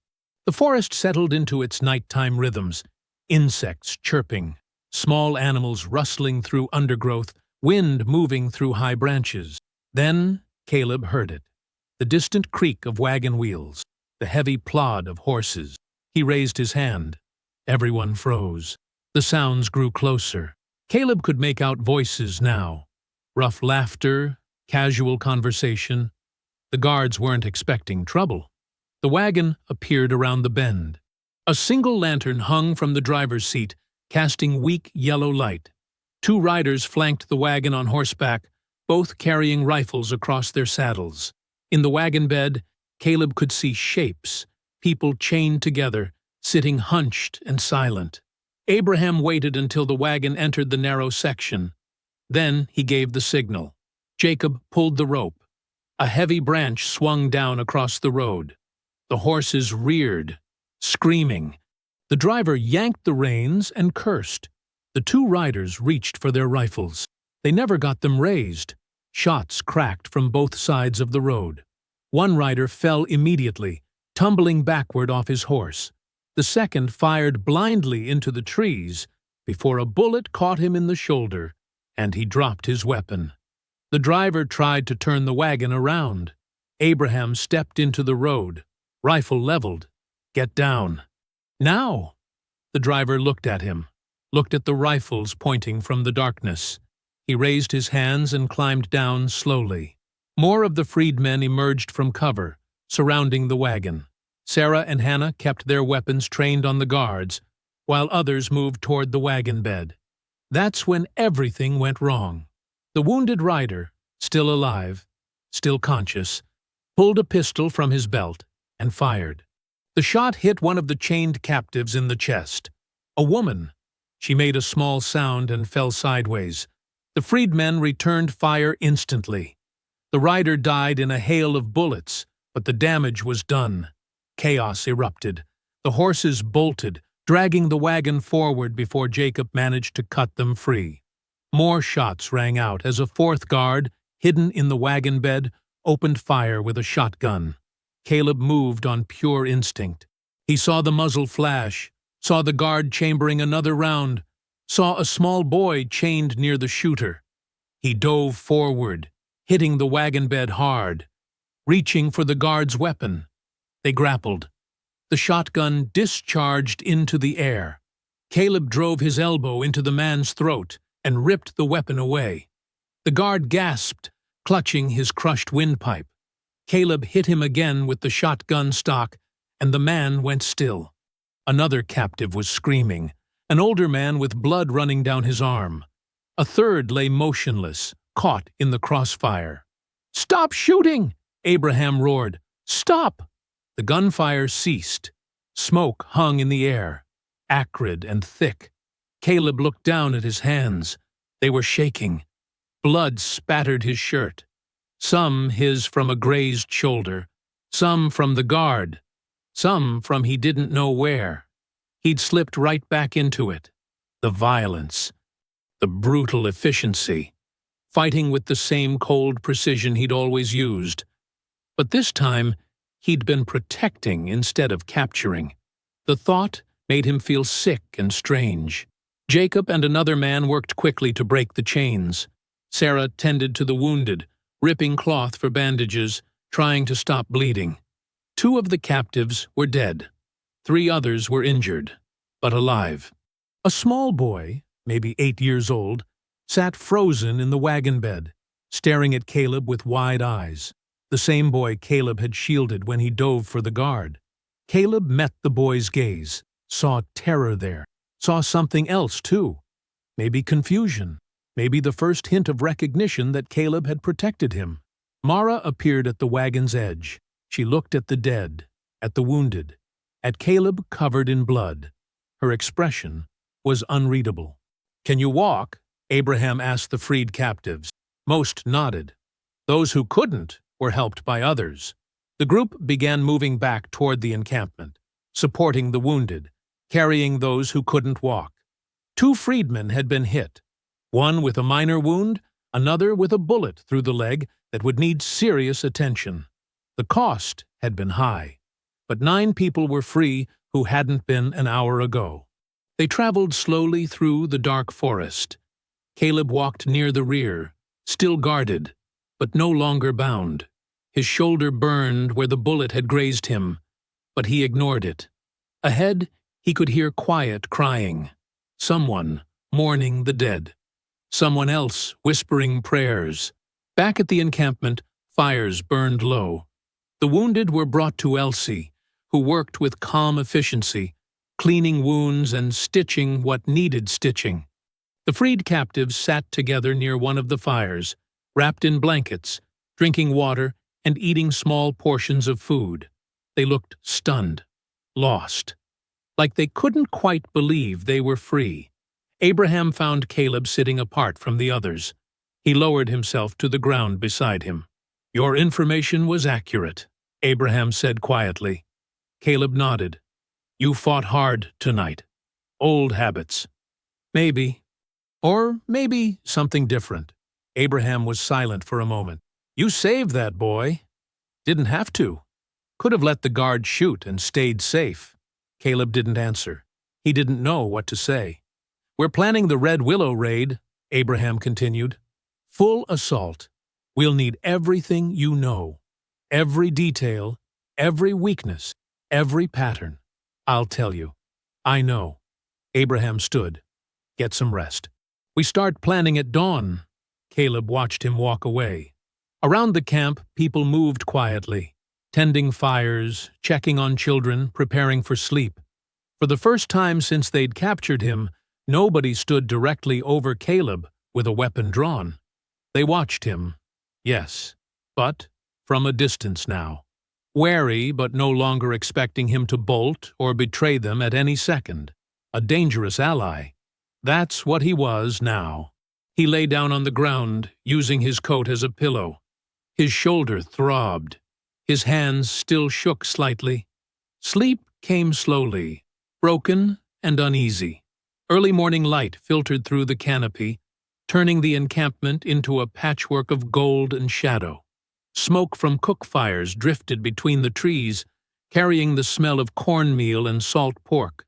The forest settled into its nighttime rhythms, insects chirping, small animals rustling through undergrowth, wind moving through high branches. Then Caleb heard it. The distant creak of wagon wheels, the heavy plod of horses. He raised his hand. Everyone froze. The sounds grew closer. Caleb could make out voices now. Rough laughter, casual conversation. The guards weren't expecting trouble. The wagon appeared around the bend. A single lantern hung from the driver's seat, casting weak yellow light. 2 riders flanked the wagon on horseback, both carrying rifles across their saddles. In the wagon bed, Caleb could see shapes, people chained together, sitting hunched and silent. Abraham waited until the wagon entered the narrow section. Then he gave the signal. Jacob pulled the rope. A heavy branch swung down across the road. The horses reared, screaming. The driver yanked the reins and cursed. The 2 riders reached for their rifles. They never got them raised. Shots cracked from both sides of the road. One rider fell immediately, tumbling backward off his horse. The second fired blindly into the trees before a bullet caught him in the shoulder, and he dropped his weapon. The driver tried to turn the wagon around. Abraham stepped into the road, rifle leveled. Get down. Now! The driver looked at him, looked at the rifles pointing from the darkness. He raised his hands and climbed down slowly. More of the freedmen emerged from cover, surrounding the wagon. Sarah and Hannah kept their weapons trained on the guards, while others moved toward the wagon bed. That's when everything went wrong. The wounded rider, still alive, still conscious, pulled a pistol from his belt and fired. The shot hit one of the chained captives in the chest. A woman. She made a small sound and fell sideways. The freedmen returned fire instantly. The rider died in a hail of bullets, but the damage was done. Chaos erupted. The horses bolted, dragging the wagon forward before Jacob managed to cut them free. More shots rang out as a 4th guard, hidden in the wagon bed, opened fire with a shotgun. Caleb moved on pure instinct. He saw the muzzle flash, saw the guard chambering another round, saw a small boy chained near the shooter. He dove forward, hitting the wagon bed hard, reaching for the guard's weapon. They grappled. The shotgun discharged into the air. Caleb drove his elbow into the man's throat and ripped the weapon away. The guard gasped, clutching his crushed windpipe. Caleb hit him again with the shotgun stock, and the man went still. Another captive was screaming, an older man with blood running down his arm. A third lay motionless, caught in the crossfire. "Stop shooting!" Abraham roared. "Stop!" The gunfire ceased. Smoke hung in the air, acrid and thick. Caleb looked down at his hands. They were shaking. Blood spattered his shirt. Some his from a grazed shoulder, some from the guard, some from he didn't know where. He'd slipped right back into it. The violence, the brutal efficiency, fighting with the same cold precision he'd always used. But this time, he'd been protecting instead of capturing. The thought made him feel sick and strange. Jacob and another man worked quickly to break the chains. Sarah tended to the wounded, ripping cloth for bandages, trying to stop bleeding. 2 of the captives were dead. 3 others were injured, but alive. A small boy, maybe 8 years old, sat frozen in the wagon bed, staring at Caleb with wide eyes. The same boy Caleb had shielded when he dove for the guard. Caleb met the boy's gaze, saw terror there, saw something else too. Maybe confusion, maybe the first hint of recognition that Caleb had protected him. Mara appeared at the wagon's edge. She looked at the dead, at the wounded, at Caleb covered in blood. Her expression was unreadable. "Can you walk?" Abraham asked the freed captives. Most nodded. Those who couldn't were helped by others. The group began moving back toward the encampment, supporting the wounded, carrying those who couldn't walk. 2 freedmen had been hit, one with a minor wound, another with a bullet through the leg that would need serious attention. The cost had been high, but 9 people were free who hadn't been an hour ago. They traveled slowly through the dark forest. Caleb walked near the rear, still guarded, but no longer bound. His shoulder burned where the bullet had grazed him, but he ignored it. Ahead, he could hear quiet crying. Someone mourning the dead. Someone else whispering prayers. Back at the encampment, fires burned low. The wounded were brought to Elsie, who worked with calm efficiency, cleaning wounds and stitching what needed stitching. The freed captives sat together near one of the fires, wrapped in blankets, drinking water and eating small portions of food. They looked stunned, lost, like they couldn't quite believe they were free. Abraham found Caleb sitting apart from the others. He lowered himself to the ground beside him. "Your information was accurate," Abraham said quietly. Caleb nodded. "You fought hard tonight. Old habits. Maybe. Or maybe something different." Abraham was silent for a moment. "You saved that boy." "Didn't have to. Could have let the guard shoot and stayed safe." Caleb didn't answer. He didn't know what to say. "We're planning the Red Willow raid," Abraham continued. "Full assault. We'll need everything you know. Every detail, every weakness, every pattern. I'll tell you. I know." Abraham stood. "Get some rest." "We start planning at dawn." Caleb watched him walk away. Around the camp, people moved quietly, tending fires, checking on children, preparing for sleep. For the first time since they'd captured him, nobody stood directly over Caleb with a weapon drawn. They watched him, yes, but from a distance now. Wary but no longer expecting him to bolt or betray them at any second. A dangerous ally. That's what he was now. He lay down on the ground, using his coat as a pillow. His shoulder throbbed. His hands still shook slightly. Sleep came slowly, broken and uneasy. Early morning light filtered through the canopy, turning the encampment into a patchwork of gold and shadow. Smoke from cook fires drifted between the trees, carrying the smell of cornmeal and salt pork.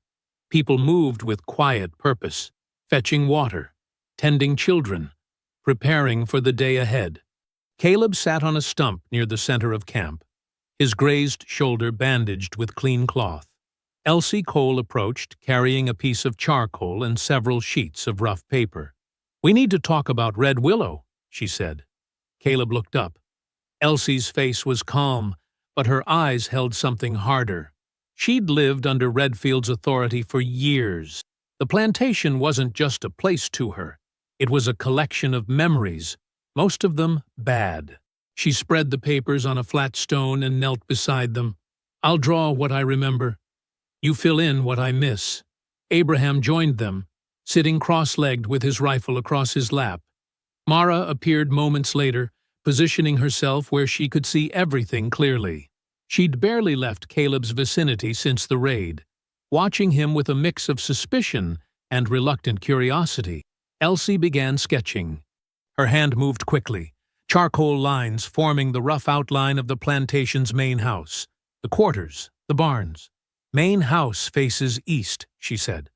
People moved with quiet purpose, fetching water, tending children, preparing for the day ahead. Caleb sat on a stump near the center of camp, his grazed shoulder bandaged with clean cloth. Elsie Cole approached, carrying a piece of charcoal and several sheets of rough paper. "We need to talk about Red Willow," she said. Caleb looked up. Elsie's face was calm, but her eyes held something harder. She'd lived under Redfield's authority for years. The plantation wasn't just a place to her. It was a collection of memories, most of them bad. She spread the papers on a flat stone and knelt beside them. "I'll draw what I remember. You fill in what I miss." Abraham joined them, sitting cross-legged with his rifle across his lap. Mara appeared moments later, positioning herself where she could see everything clearly. She'd barely left Caleb's vicinity since the raid, watching him with a mix of suspicion and reluctant curiosity. Elsie began sketching. Her hand moved quickly, charcoal lines forming the rough outline of the plantation's main house, the quarters, the barns. Main house faces east, she said.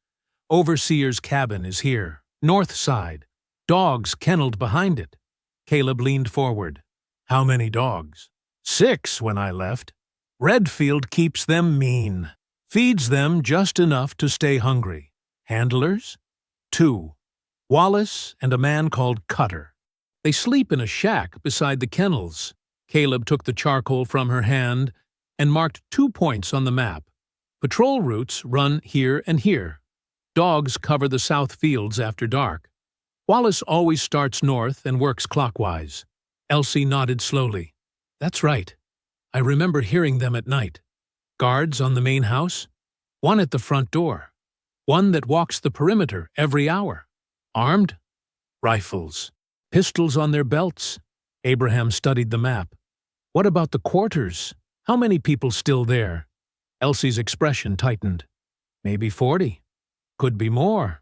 Overseer's cabin is here, north side. Dogs kenneled behind it. Caleb leaned forward. How many dogs? 6 when I left. Redfield keeps them mean. Feeds them just enough to stay hungry. Handlers? 2. Wallace and a man called Cutter. They sleep in a shack beside the kennels. Caleb took the charcoal from her hand and marked 2 points on the map. Patrol routes run here and here. Dogs cover the south fields after dark. Wallace always starts north and works clockwise. Elsie nodded slowly. That's right. I remember hearing them at night. Guards on the main house? 1 at the front door. 1 that walks the perimeter every hour. Armed? Rifles. Pistols on their belts. Abraham studied the map. What about the quarters? How many people still there? Elsie's expression tightened. Maybe 40. Could be more.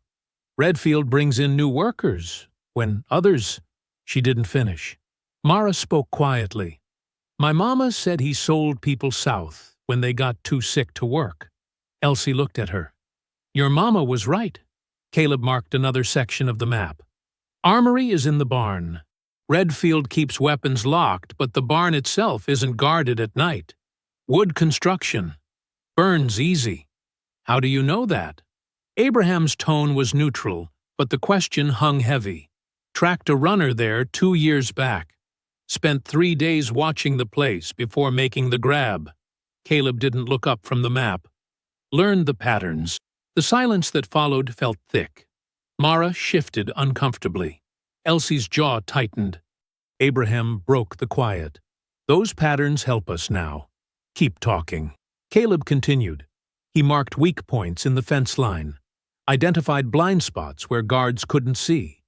Redfield brings in new workers, when others... She didn't finish. Mara spoke quietly. My mama said he sold people south when they got too sick to work. Elsie looked at her. Your mama was right. Caleb marked another section of the map. Armory is in the barn. Redfield keeps weapons locked, but the barn itself isn't guarded at night. Wood construction. Burns easy. How do you know that? Abraham's tone was neutral, but the question hung heavy. Tracked a runner there 2 years back. Spent 3 days watching the place before making the grab. Caleb didn't look up from the map. Learned the patterns. The silence that followed felt thick. Mara shifted uncomfortably. Elsie's jaw tightened. Abraham broke the quiet. Those patterns help us now. Keep talking. Caleb continued. He marked weak points in the fence line. Identified blind spots where guards couldn't see.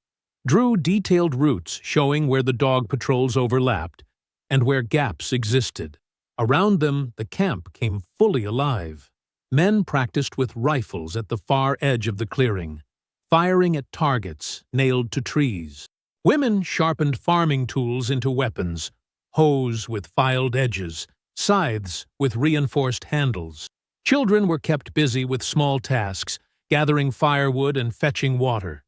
Drew detailed routes showing where the dog patrols overlapped and where gaps existed. Around them, the camp came fully alive. Men practiced with rifles at the far edge of the clearing, firing at targets nailed to trees. Women sharpened farming tools into weapons, hoes with filed edges, scythes with reinforced handles. Children were kept busy with small tasks, gathering firewood and fetching water.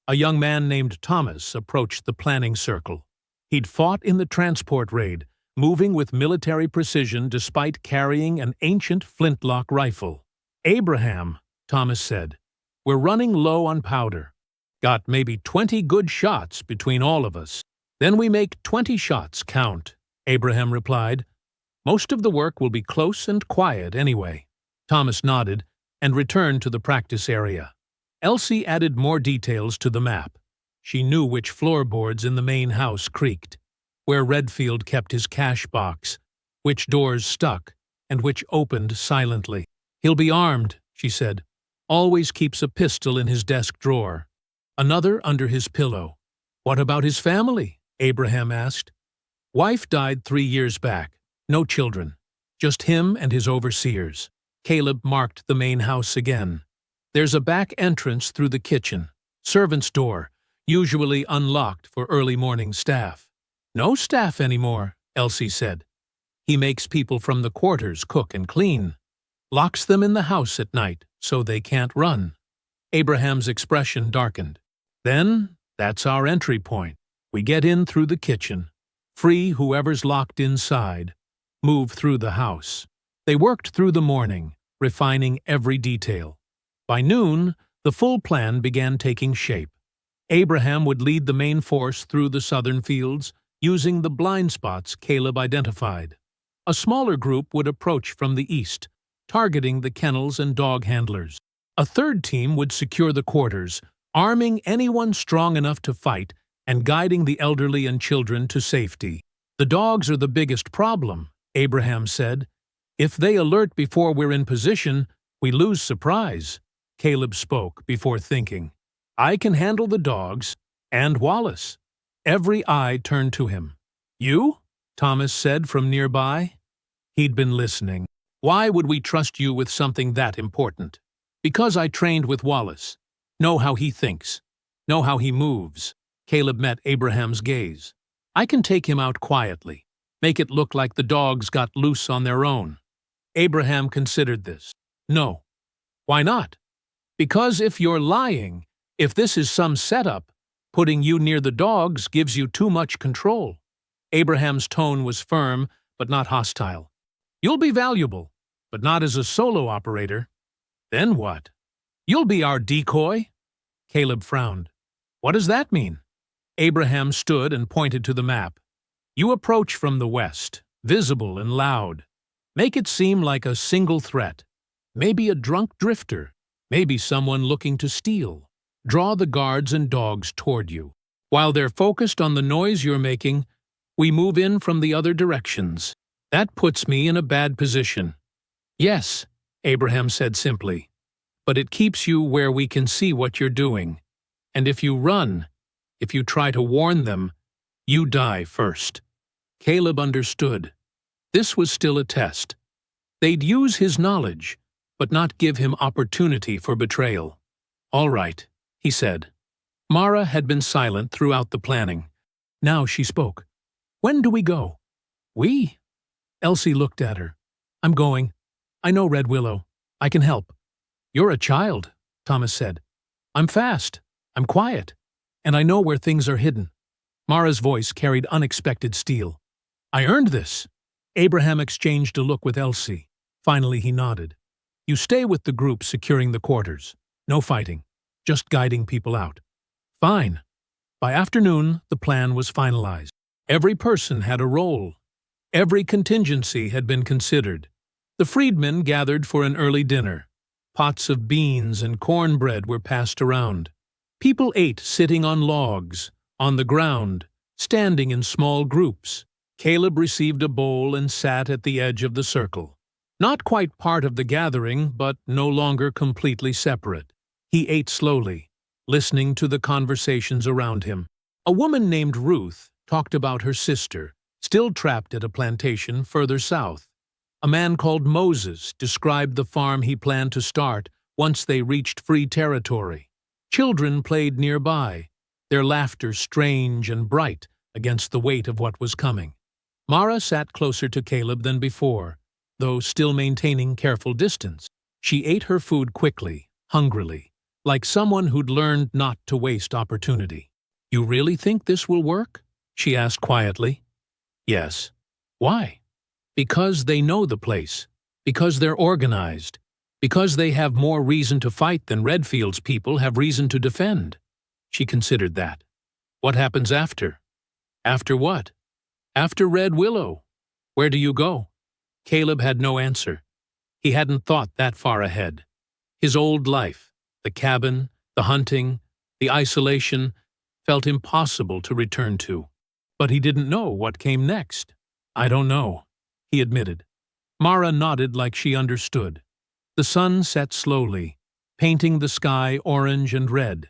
A young man named Thomas approached the planning circle. He'd fought in the transport raid, moving with military precision despite carrying an ancient flintlock rifle. Abraham, Thomas said, we're running low on powder. Got maybe 20 good shots between all of us. Then we make 20 shots count, Abraham replied. Most of the work will be close and quiet anyway. Thomas nodded and returned to the practice area. Elsie added more details to the map. She knew which floorboards in the main house creaked, where Redfield kept his cash box, which doors stuck, and which opened silently. He'll be armed, she said. Always keeps a pistol in his desk drawer. Another under his pillow. What about his family? Abraham asked. Wife died 3 years back. No children. Just him and his overseers. Caleb marked the main house again. There's a back entrance through the kitchen. Servant's door, usually unlocked for early morning staff. No staff anymore, Elsie said. He makes people from the quarters cook and clean. Locks them in the house at night so they can't run. Abraham's expression darkened. Then, that's our entry point. We get in through the kitchen. Free whoever's locked inside. Move through the house. They worked through the morning, refining every detail. By noon, the full plan began taking shape. Abraham would lead the main force through the southern fields, using the blind spots Caleb identified. A smaller group would approach from the east, targeting the kennels and dog handlers. A third team would secure the quarters, arming anyone strong enough to fight and guiding the elderly and children to safety. The dogs are the biggest problem, Abraham said. If they alert before we're in position, we lose surprise. Caleb spoke before thinking. I can handle the dogs, and Wallace. Every eye turned to him. You? Thomas said from nearby. He'd been listening. Why would we trust you with something that important? Because I trained with Wallace. Know how he thinks. Know how he moves. Caleb met Abraham's gaze. I can take him out quietly. Make it look like the dogs got loose on their own. Abraham considered this. No. Why not? Because if you're lying, if this is some setup, putting you near the dogs gives you too much control. Abraham's tone was firm, but not hostile. You'll be valuable, but not as a solo operator. Then what? You'll be our decoy? Caleb frowned. What does that mean? Abraham stood and pointed to the map. You approach from the west, visible and loud. Make it seem like a single threat. Maybe a drunk drifter. Maybe someone looking to steal. Draw the guards and dogs toward you. While they're focused on the noise you're making, we move in from the other directions. That puts me in a bad position. Yes, Abraham said simply. But it keeps you where we can see what you're doing. And if you run, if you try to warn them, you die first. Caleb understood. This was still a test. They'd use his knowledge, but not give him opportunity for betrayal. All right, he said. Mara had been silent throughout the planning. Now she spoke. When do we go? We? Elsie looked at her. I'm going. I know Red Willow. I can help. You're a child, Thomas said. I'm fast. I'm quiet. And I know where things are hidden. Mara's voice carried unexpected steel. I earned this. Abraham exchanged a look with Elsie. Finally he nodded. You stay with the group securing the quarters. No fighting. Just guiding people out. Fine. By afternoon, the plan was finalized. Every person had a role. Every contingency had been considered. The freedmen gathered for an early dinner. Pots of beans and cornbread were passed around. People ate sitting on logs, on the ground, standing in small groups. Caleb received a bowl and sat at the edge of the circle. Not quite part of the gathering, but no longer completely separate. He ate slowly, listening to the conversations around him. A woman named Ruth talked about her sister, still trapped at a plantation further south. A man called Moses described the farm he planned to start once they reached free territory. Children played nearby, their laughter strange and bright against the weight of what was coming. Mara sat closer to Caleb than before, though still maintaining careful distance. She ate her food quickly, hungrily, like someone who'd learned not to waste opportunity. You really think this will work? She asked quietly. Yes. Why? Because they know the place, because they're organized, because they have more reason to fight than Redfield's people have reason to defend. She considered that. What happens after? After what? After Red Willow. Where do you go? Caleb had no answer. He hadn't thought that far ahead. His old life, the cabin, the hunting, the isolation, felt impossible to return to. But he didn't know what came next. I don't know, he admitted. Mara nodded like she understood. The sun set slowly, painting the sky orange and red.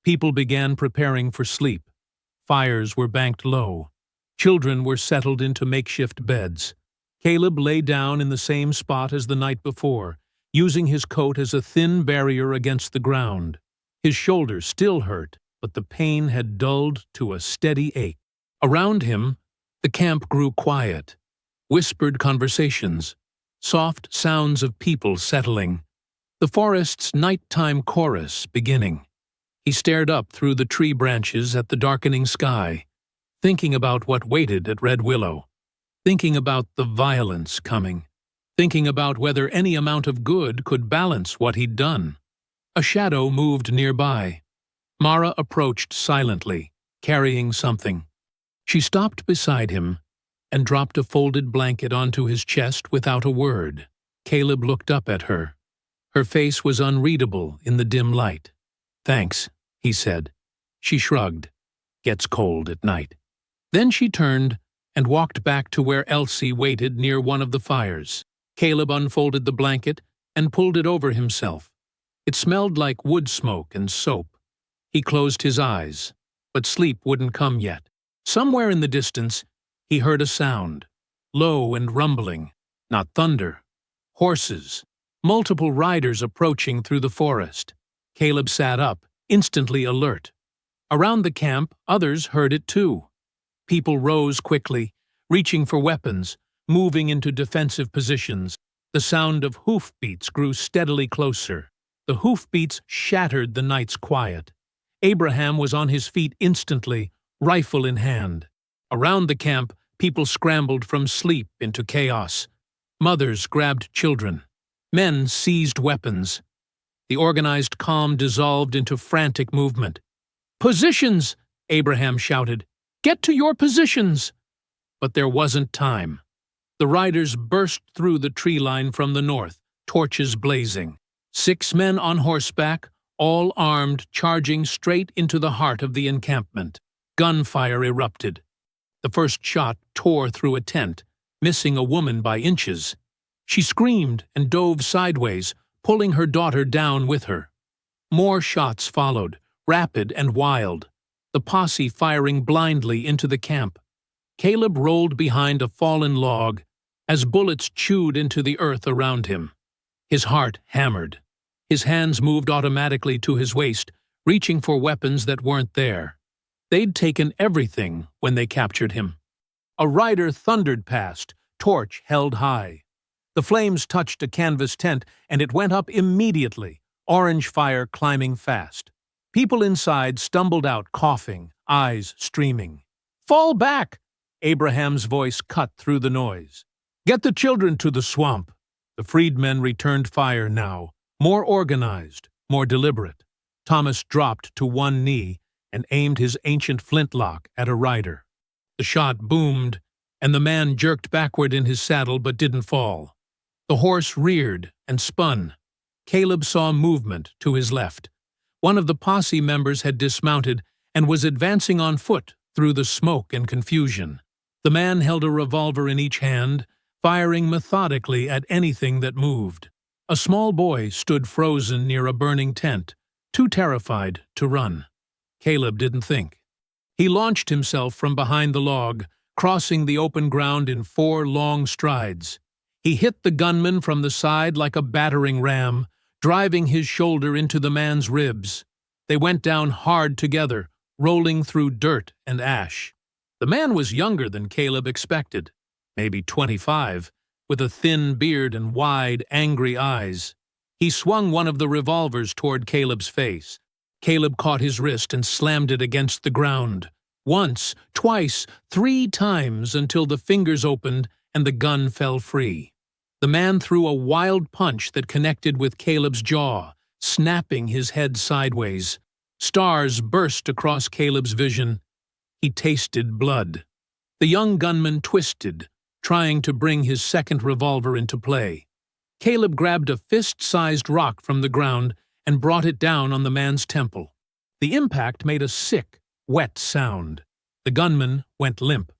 People began preparing for sleep. Fires were banked low. Children were settled into makeshift beds. Caleb lay down in the same spot as the night before, using his coat as a thin barrier against the ground. His shoulder still hurt, but the pain had dulled to a steady ache. Around him, the camp grew quiet. Whispered conversations, soft sounds of people settling, the forest's nighttime chorus beginning. He stared up through the tree branches at the darkening sky, thinking about what waited at Red Willow, thinking about the violence coming, thinking about whether any amount of good could balance what he'd done. A shadow moved nearby. Mara approached silently, carrying something. She stopped beside him and dropped a folded blanket onto his chest without a word. Caleb looked up at her. Her face was unreadable in the dim light. Thanks, he said. She shrugged. Gets cold at night. Then she turned and walked back to where Elsie waited near one of the fires. Caleb unfolded the blanket and pulled it over himself. It smelled like wood smoke and soap. He closed his eyes, but sleep wouldn't come yet. Somewhere in the distance, he heard a sound, low and rumbling, not thunder. Horses, multiple riders approaching through the forest. Caleb sat up, instantly alert. Around the camp, others heard it too. People rose quickly, reaching for weapons, moving into defensive positions. The sound of hoofbeats grew steadily closer. The hoofbeats shattered the night's quiet. Abraham was on his feet instantly, rifle in hand. Around the camp, people scrambled from sleep into chaos. Mothers grabbed children. Men seized weapons. The organized calm dissolved into frantic movement. "Positions!" Abraham shouted. "Get to your positions!" But there wasn't time. The riders burst through the tree line from the north, torches blazing. 6 men on horseback, all armed, charging straight into the heart of the encampment. Gunfire erupted. The first shot tore through a tent, missing a woman by inches. She screamed and dove sideways, pulling her daughter down with her. More shots followed, rapid and wild, the posse firing blindly into the camp. Caleb rolled behind a fallen log as bullets chewed into the earth around him. His heart hammered. His hands moved automatically to his waist, reaching for weapons that weren't there. They'd taken everything when they captured him. A rider thundered past, torch held high. The flames touched a canvas tent, and it went up immediately, orange fire climbing fast. People inside stumbled out coughing, eyes streaming. "Fall back!" Abraham's voice cut through the noise. "Get the children to the swamp." The freedmen returned fire now, more organized, more deliberate. Thomas dropped to one knee and aimed his ancient flintlock at a rider. The shot boomed, and the man jerked backward in his saddle but didn't fall. The horse reared and spun. Caleb saw movement to his left. One of the posse members had dismounted and was advancing on foot through the smoke and confusion. The man held a revolver in each hand, firing methodically at anything that moved. A small boy stood frozen near a burning tent, too terrified to run. Caleb didn't think. He launched himself from behind the log, crossing the open ground in 4 long strides. He hit the gunman from the side like a battering ram, driving his shoulder into the man's ribs. They went down hard together, rolling through dirt and ash. The man was younger than Caleb expected, maybe 25, with a thin beard and wide, angry eyes. He swung one of the revolvers toward Caleb's face. Caleb caught his wrist and slammed it against the ground. Once, twice, 3 times until the fingers opened and the gun fell free. The man threw a wild punch that connected with Caleb's jaw, snapping his head sideways. Stars burst across Caleb's vision. He tasted blood. The young gunman twisted, trying to bring his second revolver into play. Caleb grabbed a fist-sized rock from the ground and brought it down on the man's temple. The impact made a sick, wet sound. The gunman went limp.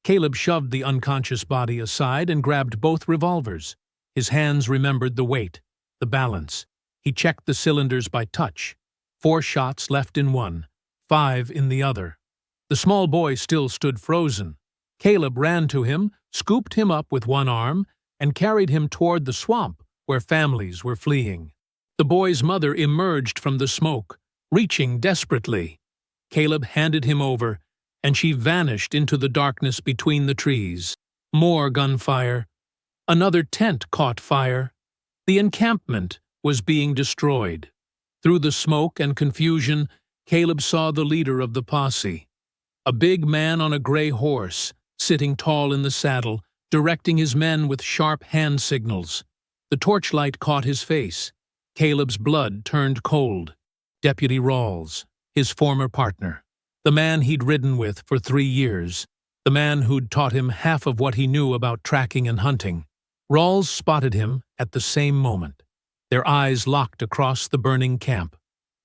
Caleb shoved the unconscious body aside and grabbed both revolvers. His hands remembered the weight, the balance. He checked the cylinders by touch. 4 shots left in one, 5 in the other. The small boy still stood frozen. Caleb ran to him, scooped him up with one arm, and carried him toward the swamp where families were fleeing. The boy's mother emerged from the smoke, reaching desperately. Caleb handed him over, and she vanished into the darkness between the trees. More gunfire. Another tent caught fire. The encampment was being destroyed. Through the smoke and confusion, Caleb saw the leader of the posse. A big man on a gray horse, sitting tall in the saddle, directing his men with sharp hand signals. The torchlight caught his face. Caleb's blood turned cold. Deputy Rawls, his former partner. The man he'd ridden with for 3 years. The man who'd taught him half of what he knew about tracking and hunting. Rawls spotted him at the same moment. Their eyes locked across the burning camp.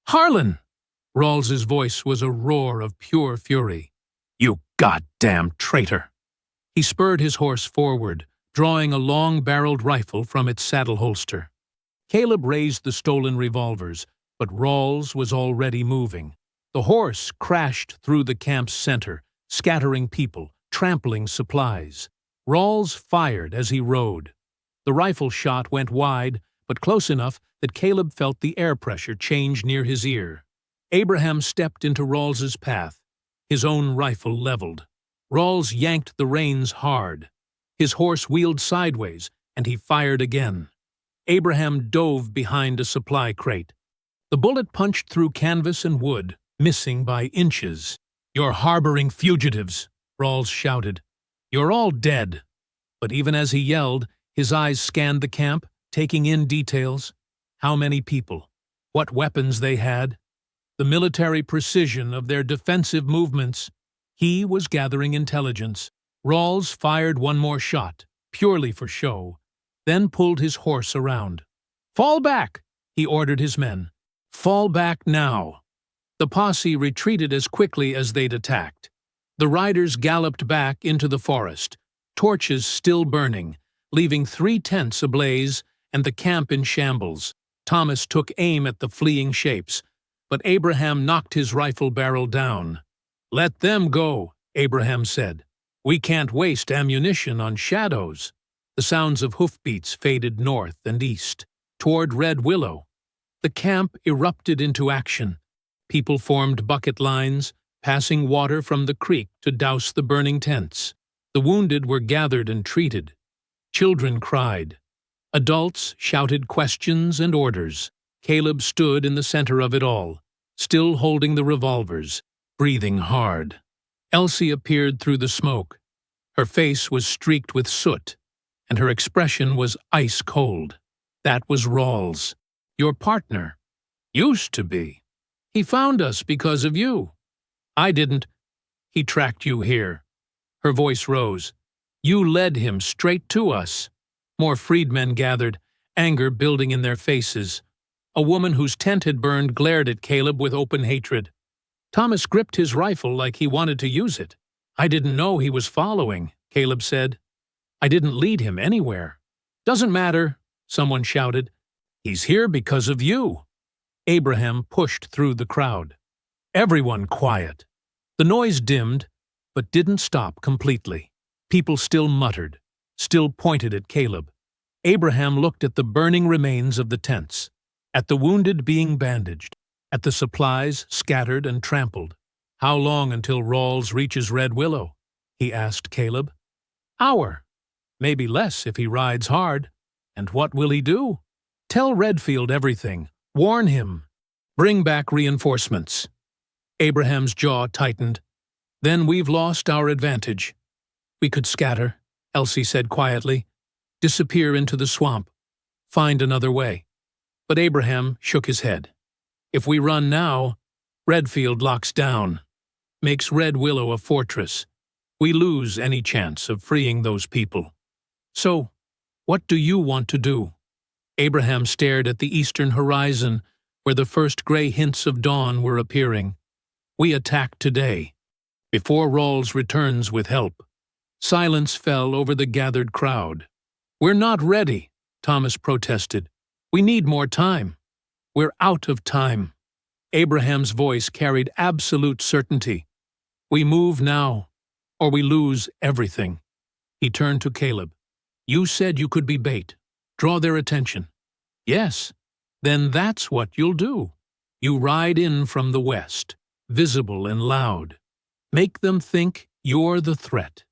"Harlan!" Rawls's voice was a roar of pure fury. "You goddamn traitor!" He spurred his horse forward, drawing a long-barreled rifle from its saddle holster. Caleb raised the stolen revolvers, but Rawls was already moving. The horse crashed through the camp's center, scattering people, trampling supplies. Rawls fired as he rode. The rifle shot went wide, but close enough that Caleb felt the air pressure change near his ear. Abraham stepped into Rawls's path, his own rifle leveled. Rawls yanked the reins hard. His horse wheeled sideways, and he fired again. Abraham dove behind a supply crate. The bullet punched through canvas and wood, missing by inches. "You're harboring fugitives," Rawls shouted. "You're all dead." But even as he yelled, his eyes scanned the camp, taking in details. How many people? What weapons they had? The military precision of their defensive movements. He was gathering intelligence. Rawls fired one more shot, purely for show, then pulled his horse around. "Fall back!" he ordered his men. "Fall back now!" The posse retreated as quickly as they'd attacked. The riders galloped back into the forest, torches still burning, leaving 3 tents ablaze and the camp in shambles. Thomas took aim at the fleeing shapes, but Abraham knocked his rifle barrel down. "Let them go," Abraham said. "We can't waste ammunition on shadows." The sounds of hoofbeats faded north and east, toward Red Willow. The camp erupted into action. People formed bucket lines, passing water from the creek to douse the burning tents. The wounded were gathered and treated. Children cried. Adults shouted questions and orders. Caleb stood in the center of it all, still holding the revolvers, breathing hard. Elsie appeared through the smoke. Her face was streaked with soot, and her expression was ice cold. "That was Rawls, your partner. Used to be. He found us because of you. I didn't. He tracked you here." Her voice rose. "You led him straight to us." More freedmen gathered, anger building in their faces. A woman whose tent had burned glared at Caleb with open hatred. Thomas gripped his rifle like he wanted to use it. "I didn't know he was following," Caleb said. "I didn't lead him anywhere." "Doesn't matter," someone shouted. "He's here because of you." Abraham pushed through the crowd. Everyone quiet. The noise dimmed, but didn't stop completely. People still muttered, still pointed at Caleb. Abraham looked at the burning remains of the tents, at the wounded being bandaged, at the supplies scattered and trampled. "How long until Rawls reaches Red Willow?" he asked Caleb. "Hour. Maybe less if he rides hard. And what will he do?" "Tell Redfield everything. Warn him. Bring back reinforcements." Abraham's jaw tightened. "Then we've lost our advantage." "We could scatter," Elsie said quietly. "Disappear into the swamp. Find another way." But Abraham shook his head. "If we run now, Redfield locks down, makes Red Willow a fortress. We lose any chance of freeing those people. So, what do you want to do?" Abraham stared at the eastern horizon, where the first gray hints of dawn were appearing. "We attack today, before Rawls returns with help." Silence fell over the gathered crowd. "We're not ready," Thomas protested. "We need more time." "We're out of time." Abraham's voice carried absolute certainty. "We move now, or we lose everything." He turned to Caleb. "You said you could be bait. Draw their attention." "Yes. Then that's what you'll do. You ride in from the west, visible and loud. Make them think you're the threat.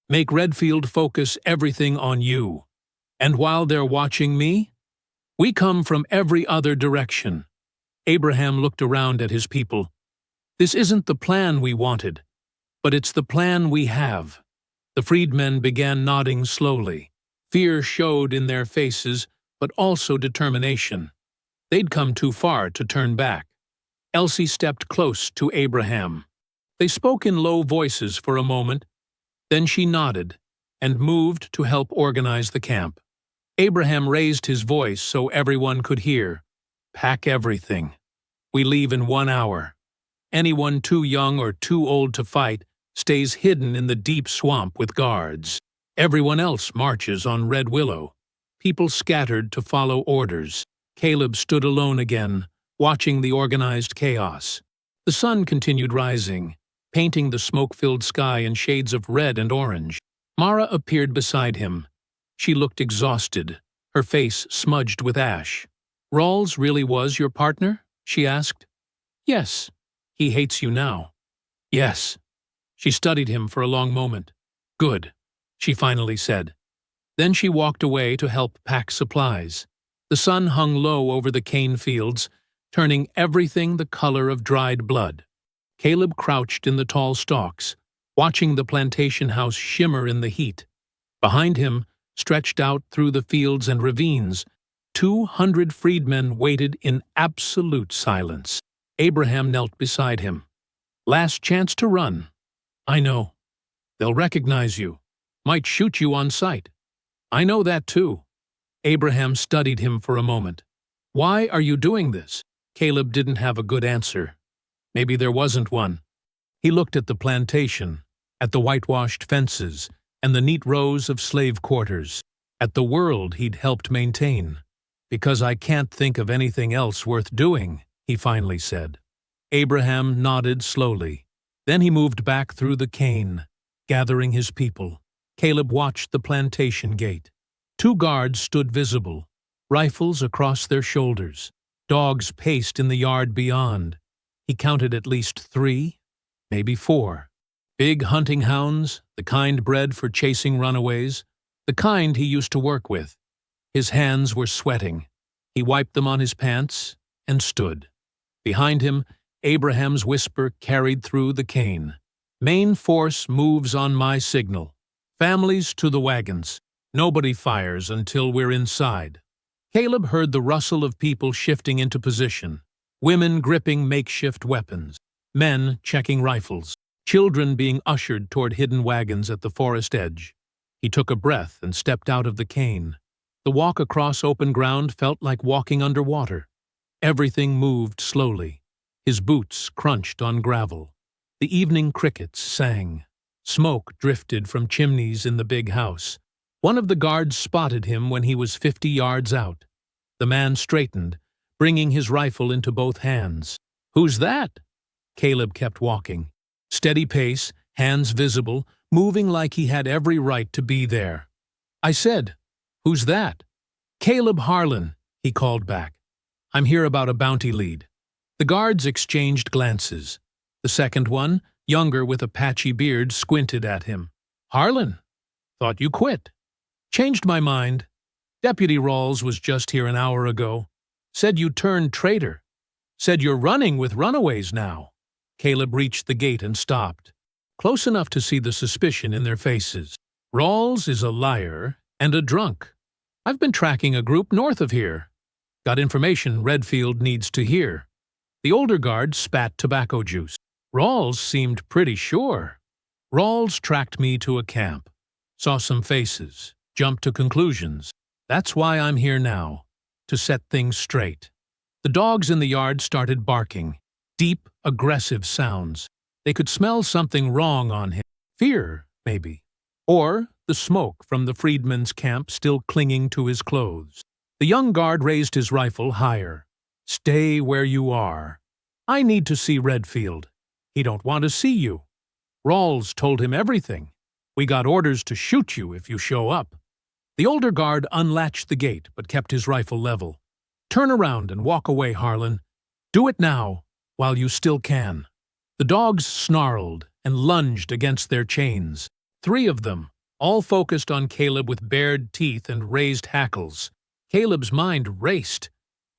Make Redfield focus everything on you. And while they're watching me, we come from every other direction." Abraham looked around at his people. "This isn't the plan we wanted, but it's the plan we have." The freedmen began nodding slowly. Fear showed in their faces, but also determination. They'd come too far to turn back. Elsie stepped close to Abraham. They spoke in low voices for a moment. Then she nodded and moved to help organize the camp. Abraham raised his voice so everyone could hear. "Pack everything. We leave in 1 hour. Anyone too young or too old to fight stays hidden in the deep swamp with guards. Everyone else marches on Red Willow." People scattered to follow orders. Caleb stood alone again, watching the organized chaos. The sun continued rising, painting the smoke-filled sky in shades of red and orange. Mara appeared beside him. She looked exhausted, her face smudged with ash. "Rawls really was your partner?" she asked. "Yes. He hates you now." "Yes." She studied him for a long moment. "Good," she finally said. Then she walked away to help pack supplies. The sun hung low over the cane fields, turning everything the color of dried blood. Caleb crouched in the tall stalks, watching the plantation house shimmer in the heat. Behind him, stretched out through the fields and ravines, 200 freedmen waited in absolute silence. Abraham knelt beside him. "Last chance to run." "I know. They'll recognize you. Might shoot you on sight." "I know that too." Abraham studied him for a moment. "Why are you doing this?" Caleb didn't have a good answer. Maybe there wasn't one. He looked at the plantation, at the whitewashed fences, and the neat rows of slave quarters, at the world he'd helped maintain. "Because I can't think of anything else worth doing," he finally said. Abraham nodded slowly. Then he moved back through the cane, gathering his people. Caleb watched the plantation gate. 2 guards stood visible, rifles across their shoulders. Dogs paced in the yard beyond. He counted at least 3, maybe 4. Big hunting hounds, the kind bred for chasing runaways, the kind he used to work with. His hands were sweating. He wiped them on his pants and stood. Behind him, Abraham's whisper carried through the cane. "Main force moves on my signal. Families to the wagons. Nobody fires until we're inside." Caleb heard the rustle of people shifting into position. Women gripping makeshift weapons. Men checking rifles. Children being ushered toward hidden wagons at the forest edge. He took a breath and stepped out of the cane. The walk across open ground felt like walking underwater. Everything moved slowly. His boots crunched on gravel. The evening crickets sang. Smoke drifted from chimneys in the big house. One of the guards spotted him when he was 50 yards out. The man straightened, bringing his rifle into both hands. "Who's that?" Caleb kept walking. Steady pace, hands visible, moving like he had every right to be there. "I said, who's that?" "Caleb Harlan," he called back. "I'm here about a bounty lead." The guards exchanged glances. The second one, younger with a patchy beard, squinted at him. "Harlan? Thought you quit." "Changed my mind. Deputy Rawls was just here an hour ago. Said you turned traitor. Said you're running with runaways now." Caleb reached the gate and stopped, close enough to see the suspicion in their faces. "Rawls is a liar and a drunk. I've been tracking a group north of here. Got information Redfield needs to hear." The older guard spat tobacco juice. "Rawls seemed pretty sure." "Rawls tracked me to a camp. Saw some faces. Jumped to conclusions. That's why I'm here now, to set things straight." The dogs in the yard started barking. Deep, aggressive sounds. They could smell something wrong on him. Fear, maybe. Or the smoke from the freedman's camp still clinging to his clothes. The young guard raised his rifle higher. "Stay where you are. I need to see Redfield. He don't want to see you. Rawls told him everything. We got orders to shoot you if you show up." The older guard unlatched the gate but kept his rifle level. "Turn around and walk away, Harlan. Do it now, while you still can." The dogs snarled and lunged against their chains. 3 of them, all focused on Caleb with bared teeth and raised hackles. Caleb's mind raced.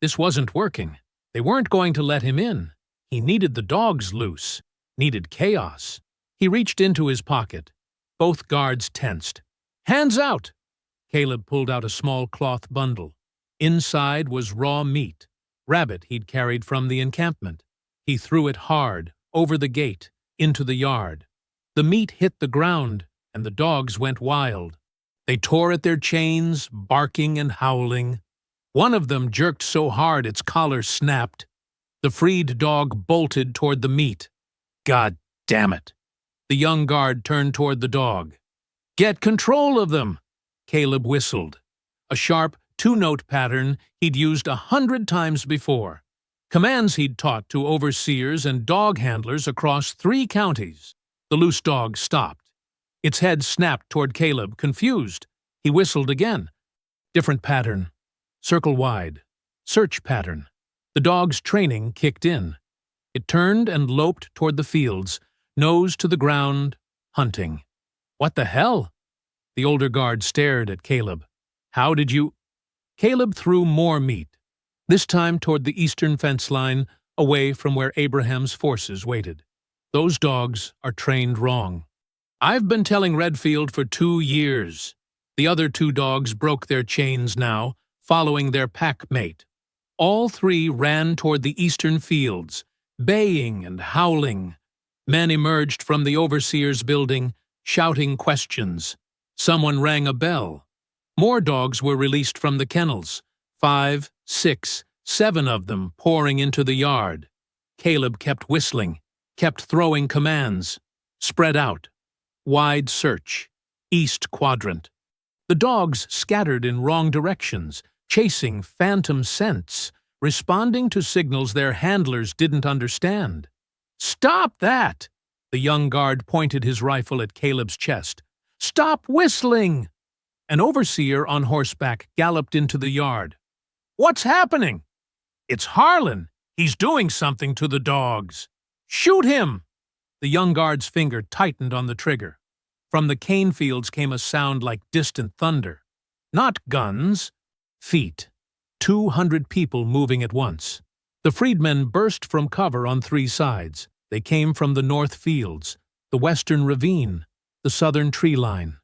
This wasn't working. They weren't going to let him in. He needed the dogs loose. Needed chaos. He reached into his pocket. Both guards tensed. "Hands out!" Caleb pulled out a small cloth bundle. Inside was raw meat, rabbit he'd carried from the encampment. He threw it hard, over the gate, into the yard. The meat hit the ground, and the dogs went wild. They tore at their chains, barking and howling. One of them jerked so hard its collar snapped. The freed dog bolted toward the meat. "God damn it!" The young guard turned toward the dog. "Get control of them!" Caleb whistled. A sharp, 2-note pattern he'd used 100 times before. Commands he'd taught to overseers and dog handlers across 3 counties. The loose dog stopped. Its head snapped toward Caleb, confused. He whistled again. Different pattern. Circle wide. Search pattern. The dog's training kicked in. It turned and loped toward the fields, nose to the ground, hunting. What the hell? The older guard stared at Caleb. "How did you—" Caleb threw more meat, this time toward the eastern fence line, away from where Abraham's forces waited. "Those dogs are trained wrong. I've been telling Redfield for 2 years. The other 2 dogs broke their chains now, following their pack mate. All 3 ran toward the eastern fields, baying and howling. Men emerged from the overseer's building, shouting questions. Someone rang a bell. More dogs were released from the kennels, 5, 6, 7 of them pouring into the yard. Caleb kept whistling, kept throwing commands. Spread out. Wide search. East quadrant. The dogs scattered in wrong directions, chasing phantom scents, responding to signals their handlers didn't understand. "Stop that!" The young guard pointed his rifle at Caleb's chest. "Stop whistling!" An overseer on horseback galloped into the yard. "What's happening?" "It's Harlan. He's doing something to the dogs." "Shoot him!" The young guard's finger tightened on the trigger. From the cane fields came a sound like distant thunder. Not guns. Feet. 200 people moving at once. The freedmen burst from cover on 3 sides. They came from the north fields, the western ravine, the southern tree line.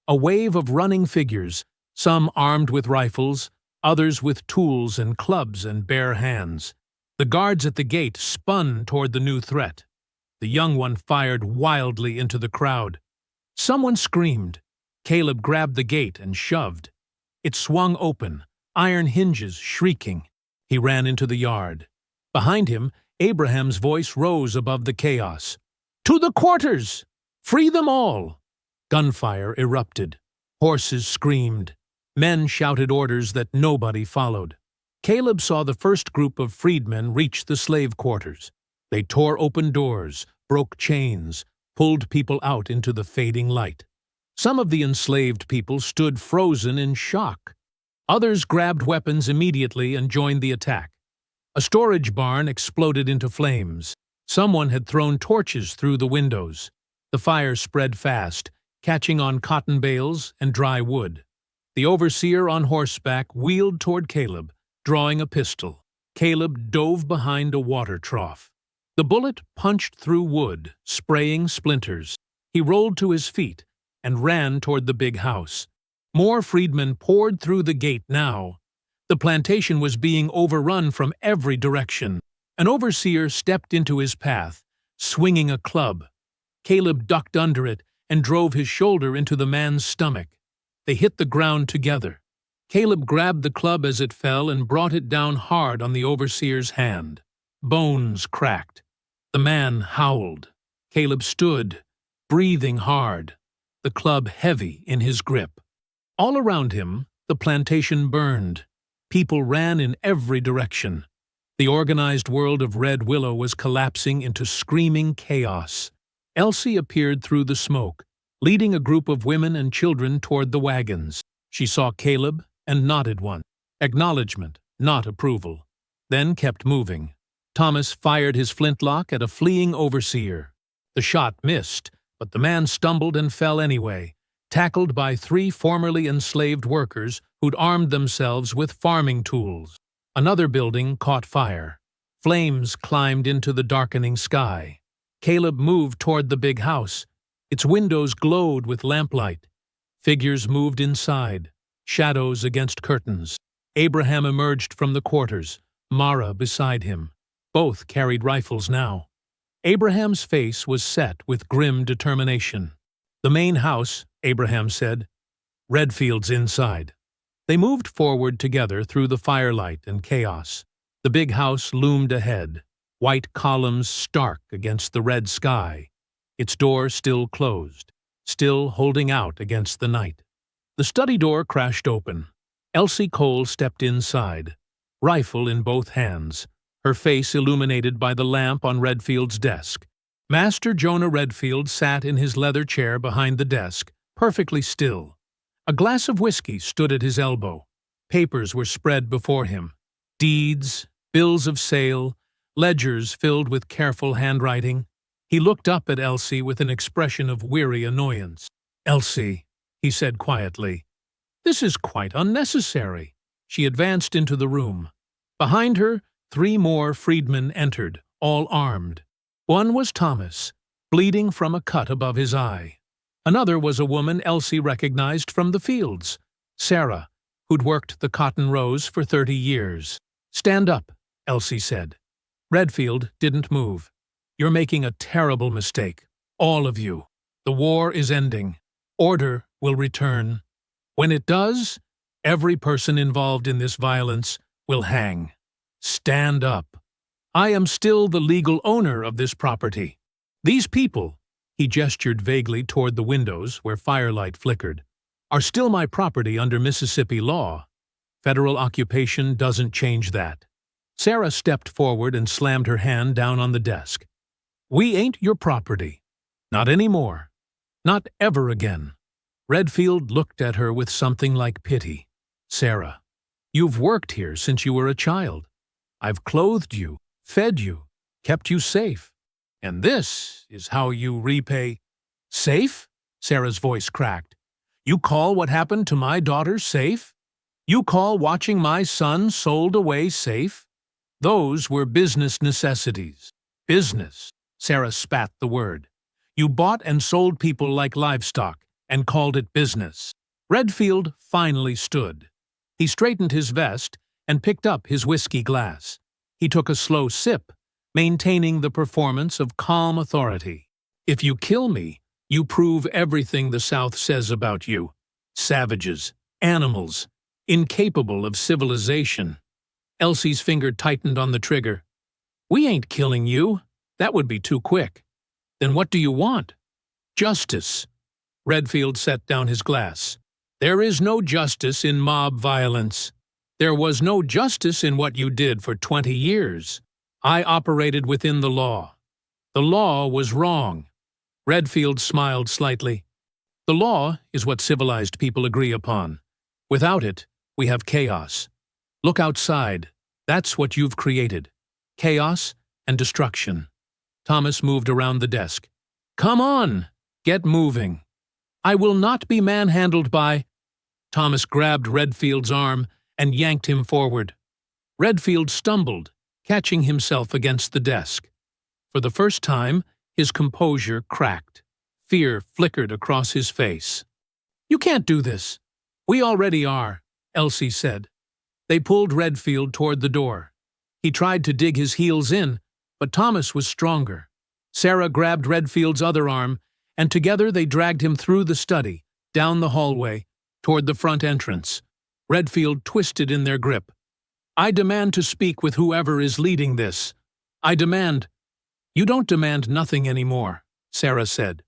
A wave of running figures, some armed with rifles, others with tools and clubs and bare hands. The guards at the gate spun toward the new threat. The young one fired wildly into the crowd. Someone screamed. Caleb grabbed the gate and shoved. It swung open, iron hinges shrieking. He ran into the yard. Behind him, Abraham's voice rose above the chaos. "To the quarters! Free them all!" Gunfire erupted. Horses screamed. Men shouted orders that nobody followed. Caleb saw the first group of freedmen reach the slave quarters. They tore open doors, broke chains, pulled people out into the fading light. Some of the enslaved people stood frozen in shock. Others grabbed weapons immediately and joined the attack. A storage barn exploded into flames. Someone had thrown torches through the windows. The fire spread fast, catching on cotton bales and dry wood. The overseer on horseback wheeled toward Caleb, drawing a pistol. Caleb dove behind a water trough. The bullet punched through wood, spraying splinters. He rolled to his feet and ran toward the big house. More freedmen poured through the gate now. The plantation was being overrun from every direction. An overseer stepped into his path, swinging a club. Caleb ducked under it and drove his shoulder into the man's stomach. They hit the ground together. Caleb grabbed the club as it fell and brought it down hard on the overseer's hand. Bones cracked. The man howled. Caleb stood, breathing hard, the club heavy in his grip. All around him, the plantation burned. People ran in every direction. The organized world of Red Willow was collapsing into screaming chaos. Elsie appeared through the smoke, leading a group of women and children toward the wagons. She saw Caleb and nodded once. Acknowledgement, not approval. Then kept moving. Thomas fired his flintlock at a fleeing overseer. The shot missed, but the man stumbled and fell anyway, tackled by 3 formerly enslaved workers who'd armed themselves with farming tools. Another building caught fire. Flames climbed into the darkening sky. Caleb moved toward the big house. Its windows glowed with lamplight. Figures moved inside, shadows against curtains. Abraham emerged from the quarters, Mara beside him. Both carried rifles now. Abraham's face was set with grim determination. "The main house," Abraham said. "Redfield's inside." They moved forward together through the firelight and chaos. The big house loomed ahead, white columns stark against the red sky, its door still closed, still holding out against the night. The study door crashed open. Elsie Cole stepped inside, rifle in both hands, her face illuminated by the lamp on Redfield's desk. Master Jonah Redfield sat in his leather chair behind the desk, perfectly still. A glass of whiskey stood at his elbow. Papers were spread before him. Deeds, bills of sale, ledgers filled with careful handwriting. He looked up at Elsie with an expression of weary annoyance. "Elsie," he said quietly. "This is quite unnecessary." She advanced into the room. Behind her, 3 more freedmen entered, all armed. One was Thomas, bleeding from a cut above his eye. Another was a woman Elsie recognized from the fields, Sarah, who'd worked the cotton rows for 30 years. "Stand up," Elsie said. Redfield didn't move. "You're making a terrible mistake, all of you. The war is ending. Order will return. When it does, every person involved in this violence will hang. Stand up. I am still the legal owner of this property. These people," he gestured vaguely toward the windows where firelight flickered, "are still my property under Mississippi law. Federal occupation doesn't change that." Sarah stepped forward and slammed her hand down on the desk. "We ain't your property. Not anymore. Not ever again." Redfield looked at her with something like pity. "Sarah, you've worked here since you were a child. I've clothed you, fed you, kept you safe. And this is how you repay—" "Safe?" Sarah's voice cracked. "You call what happened to my daughter safe? You call watching my son sold away safe? Those were business necessities." "Business," Sarah spat the word. "You bought and sold people like livestock and called it business." Redfield finally stood. He straightened his vest and picked up his whiskey glass. He took a slow sip, maintaining the performance of calm authority. "If you kill me, you prove everything the South says about you. Savages, animals, incapable of civilization." Elsie's finger tightened on the trigger. "We ain't killing you. That would be too quick. Then what do you want?" "Justice." Redfield set down his glass. "There is no justice in mob violence. There was no justice in what you did for 20 years. I operated within the law. The law was wrong." Redfield smiled slightly. "The law is what civilized people agree upon. Without it, we have chaos. Look outside. That's what you've created. Chaos and destruction." Thomas moved around the desk. "Come on! Get moving. I will not be manhandled by—" Thomas grabbed Redfield's arm and yanked him forward. Redfield stumbled, catching himself against the desk. For the first time, his composure cracked. Fear flickered across his face. "You can't do this." "We already are," Elsie said. They pulled Redfield toward the door. He tried to dig his heels in, but Thomas was stronger. Sarah grabbed Redfield's other arm, and together they dragged him through the study, down the hallway, toward the front entrance. Redfield twisted in their grip. "I demand to speak with whoever is leading this. I demand—" "You don't demand nothing anymore," Sarah said.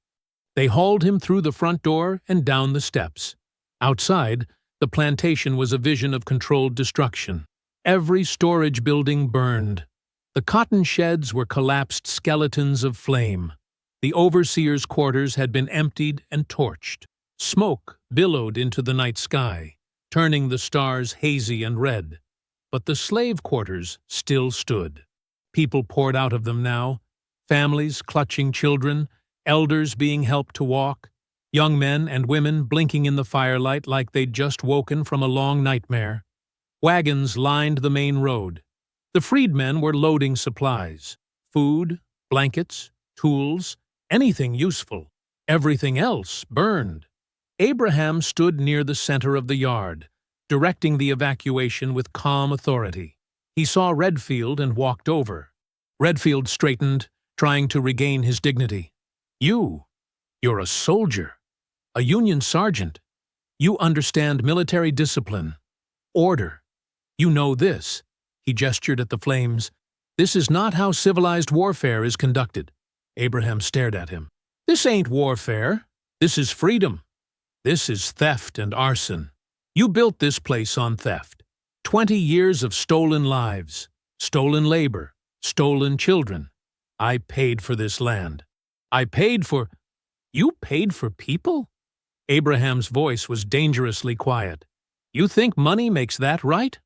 They hauled him through the front door and down the steps. Outside, the plantation was a vision of controlled destruction. Every storage building burned. The cotton sheds were collapsed skeletons of flame. The overseer's quarters had been emptied and torched. Smoke billowed into the night sky, turning the stars hazy and red. But the slave quarters still stood. People poured out of them now, families clutching children, elders being helped to walk, young men and women blinking in the firelight like they'd just woken from a long nightmare. Wagons lined the main road. The freedmen were loading supplies: food, blankets, tools, anything useful. Everything else burned. Abraham stood near the center of the yard, directing the evacuation with calm authority. He saw Redfield and walked over. Redfield straightened, trying to regain his dignity. You're a soldier, a Union sergeant. You understand military discipline, order. You know this." He gestured at the flames. "This is not how civilized warfare is conducted." Abraham stared at him. "This ain't warfare. This is freedom. This is theft and arson. You built this place on theft. 20 years of stolen lives, stolen labor, stolen children. I paid for this land. I paid for—" "You paid for people?" Abraham's voice was dangerously quiet. "You think money makes that right?"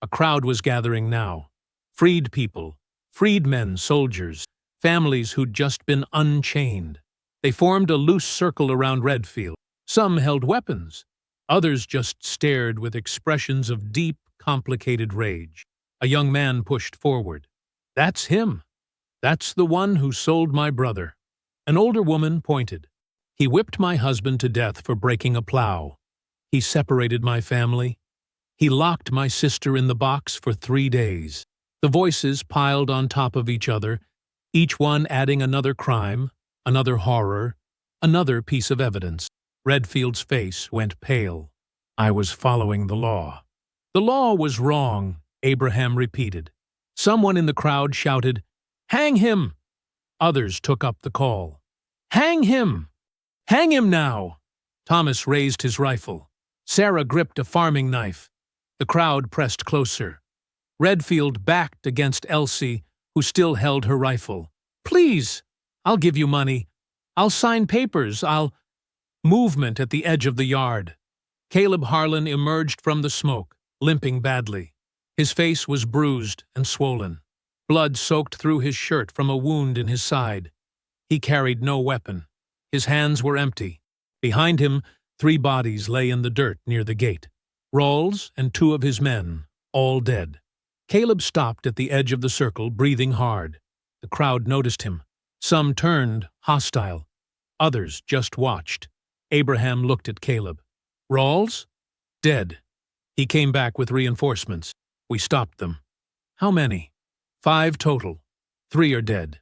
A crowd was gathering now. Freed people, freedmen, soldiers, families who'd just been unchained. They formed a loose circle around Redfield. Some held weapons. Others just stared with expressions of deep, complicated rage. A young man pushed forward. "That's him. That's the one who sold my brother." An older woman pointed. "He whipped my husband to death for breaking a plow. He separated my family. He locked my sister in the box for 3 days." The voices piled on top of each other, each one adding another crime, another horror, another piece of evidence. Redfield's face went pale. "I was following the law." "The law was wrong," Abraham repeated. Someone in the crowd shouted, "Hang him!" Others took up the call. "Hang him! Hang him now!" Thomas raised his rifle. Sarah gripped a farming knife. The crowd pressed closer. Redfield backed against Elsie, who still held her rifle. "Please! I'll give you money. I'll sign papers. I'll—" Movement at the edge of the yard. Caleb Harlan emerged from the smoke, limping badly. His face was bruised and swollen. Blood soaked through his shirt from a wound in his side. He carried no weapon. His hands were empty. Behind him, 3 bodies lay in the dirt near the gate. Rawls and 2 of his men, all dead. Caleb stopped at the edge of the circle, breathing hard. The crowd noticed him. Some turned, hostile. Others just watched. Abraham looked at Caleb. "Rawls? Dead." He came back with reinforcements. "We stopped them." "How many?" "5 total. 3 are dead.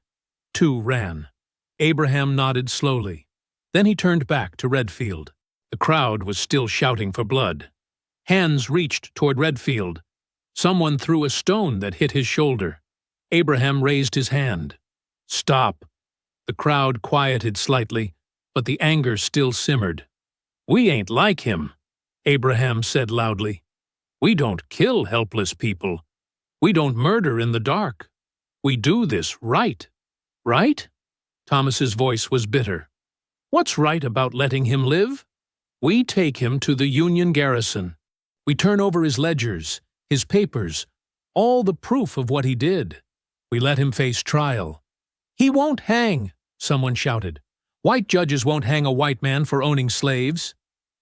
2 ran." Abraham nodded slowly. Then he turned back to Redfield. The crowd was still shouting for blood. Hands reached toward Redfield. Someone threw a stone that hit his shoulder. Abraham raised his hand. "Stop." The crowd quieted slightly, but the anger still simmered. "We ain't like him," Abraham said loudly. "We don't kill helpless people. We don't murder in the dark. We do this right." "Right?" Thomas's voice was bitter. "What's right about letting him live? We take him to the Union garrison. We turn over his ledgers, his papers, all the proof of what he did. We let him face trial." "He won't hang," someone shouted. "White judges won't hang a white man for owning slaves."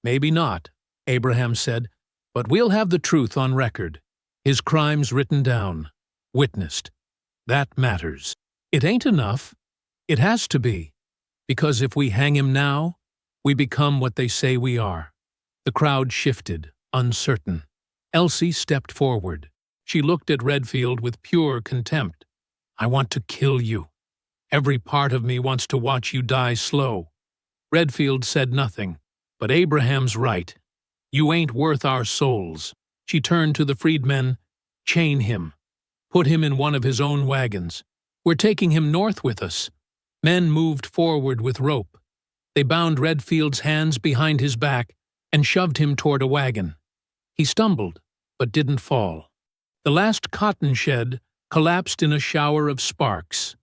"Maybe not," Abraham said, "but we'll have the truth on record. His crimes written down, witnessed. That matters. It ain't enough. It has to be. Because if we hang him now, we become what they say we are." The crowd shifted, uncertain. Elsie stepped forward. She looked at Redfield with pure contempt. "I want to kill you. Every part of me wants to watch you die slow." Redfield said nothing, but Abraham's right. "You ain't worth our souls." She turned to the freedmen. "Chain him. Put him in one of his own wagons. We're taking him north with us." Men moved forward with rope. They bound Redfield's hands behind his back and shoved him toward a wagon. He stumbled, but didn't fall. The last cotton shed collapsed in a shower of sparks.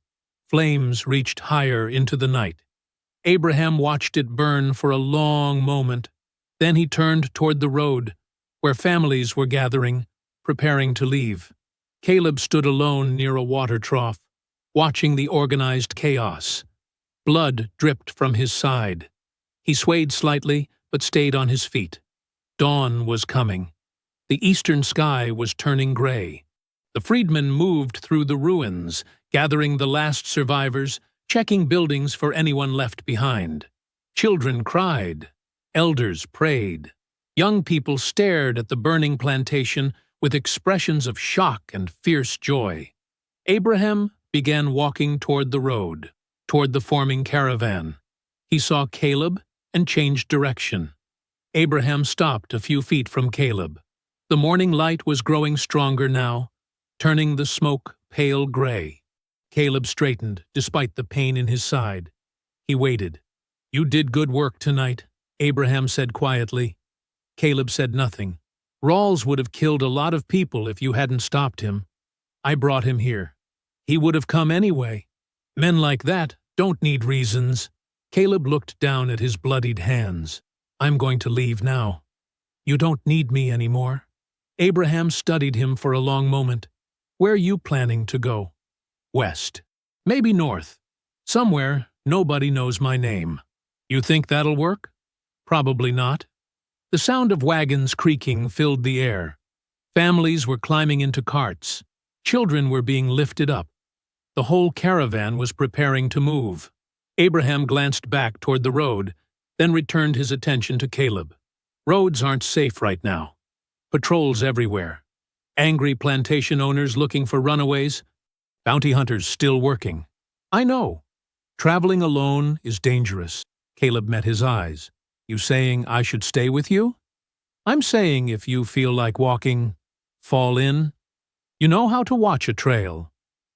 Flames reached higher into the night. Abraham watched it burn for a long moment. Then he turned toward the road, where families were gathering, preparing to leave. Caleb stood alone near a water trough, watching the organized chaos. Blood dripped from his side. He swayed slightly, but stayed on his feet. Dawn was coming. The eastern sky was turning gray. The freedmen moved through the ruins, gathering the last survivors, checking buildings for anyone left behind. Children cried. Elders prayed. Young people stared at the burning plantation with expressions of shock and fierce joy. Abraham began walking toward the road, toward the forming caravan. He saw Caleb and changed direction. Abraham stopped a few feet from Caleb. The morning light was growing stronger now, turning the smoke pale gray. Caleb straightened, despite the pain in his side. He waited. "You did good work tonight," Abraham said quietly. Caleb said nothing. "Rawls would have killed a lot of people if you hadn't stopped him. I brought him here. He would have come anyway. Men like that don't need reasons." Caleb looked down at his bloodied hands. "I'm going to leave now. You don't need me anymore." Abraham studied him for a long moment. "Where are you planning to go?" "West. Maybe north. Somewhere nobody knows my name." "You think that'll work?" Probably not. The sound of wagons creaking filled the air. Families were climbing into carts. Children were being lifted up. The whole caravan was preparing to move. Abraham glanced back toward the road, then returned his attention to Caleb. Roads aren't safe right now. Patrols everywhere. Angry plantation owners looking for runaways. Bounty hunters still working. I know. Traveling alone is dangerous. Caleb met his eyes. You saying I should stay with you? I'm saying if you feel like walking, fall in. You know how to watch a trail.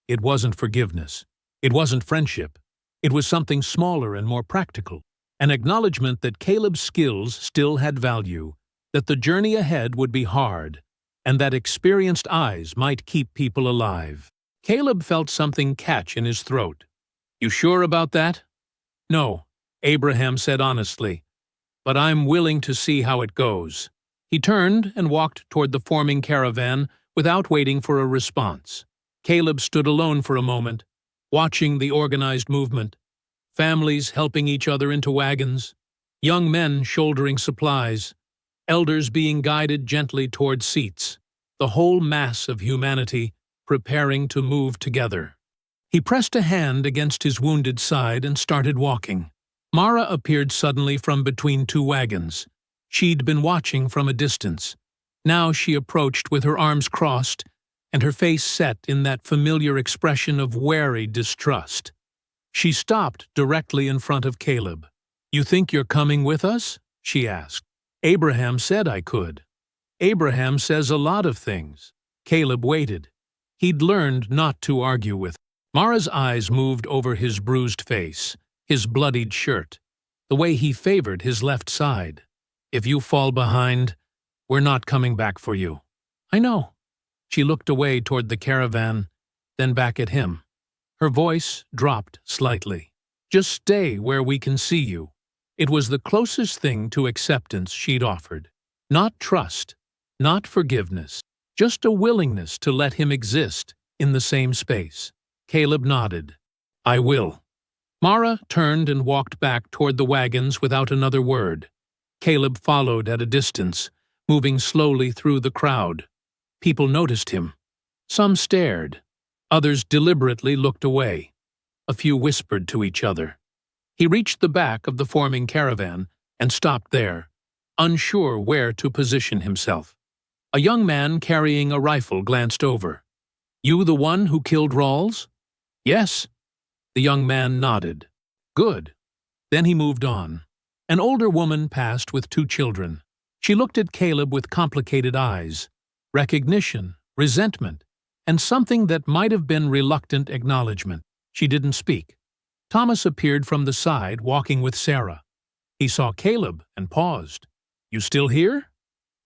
It wasn't forgiveness. It wasn't friendship. It was something smaller and more practical. An acknowledgement that Caleb's skills still had value, that the journey ahead would be hard, and that experienced eyes might keep people alive. Caleb felt something catch in his throat. You sure about that? No, Abraham said honestly, but I'm willing to see how it goes. He turned and walked toward the forming caravan without waiting for a response. Caleb stood alone for a moment, watching the organized movement. Families helping each other into wagons, young men shouldering supplies, elders being guided gently toward seats, the whole mass of humanity preparing to move together. He pressed a hand against his wounded side and started walking. Mara appeared suddenly from between two wagons. She'd been watching from a distance. Now she approached with her arms crossed and her face set in that familiar expression of wary distrust. She stopped directly in front of Caleb. You think you're coming with us? She asked. Abraham said I could. Abraham says a lot of things. Caleb waited. He'd learned not to argue with her. Mara's eyes moved over his bruised face, his bloodied shirt, the way he favored his left side. If you fall behind, we're not coming back for you. I know. She looked away toward the caravan, then back at him. Her voice dropped slightly. Just stay where we can see you. It was the closest thing to acceptance she'd offered. Not trust, not forgiveness, just a willingness to let him exist in the same space. Caleb nodded. I will. Mara turned and walked back toward the wagons without another word. Caleb followed at a distance, moving slowly through the crowd. People noticed him. Some stared. Others deliberately looked away. A few whispered to each other. He reached the back of the forming caravan and stopped there, unsure where to position himself. A young man carrying a rifle glanced over. You the one who killed Rawls? Yes. The young man nodded. Good. Then he moved on. An older woman passed with two children. She looked at Caleb with complicated eyes. Recognition, resentment, and something that might have been reluctant acknowledgement. She didn't speak. Thomas appeared from the side, walking with Sarah. He saw Caleb and paused. You still here?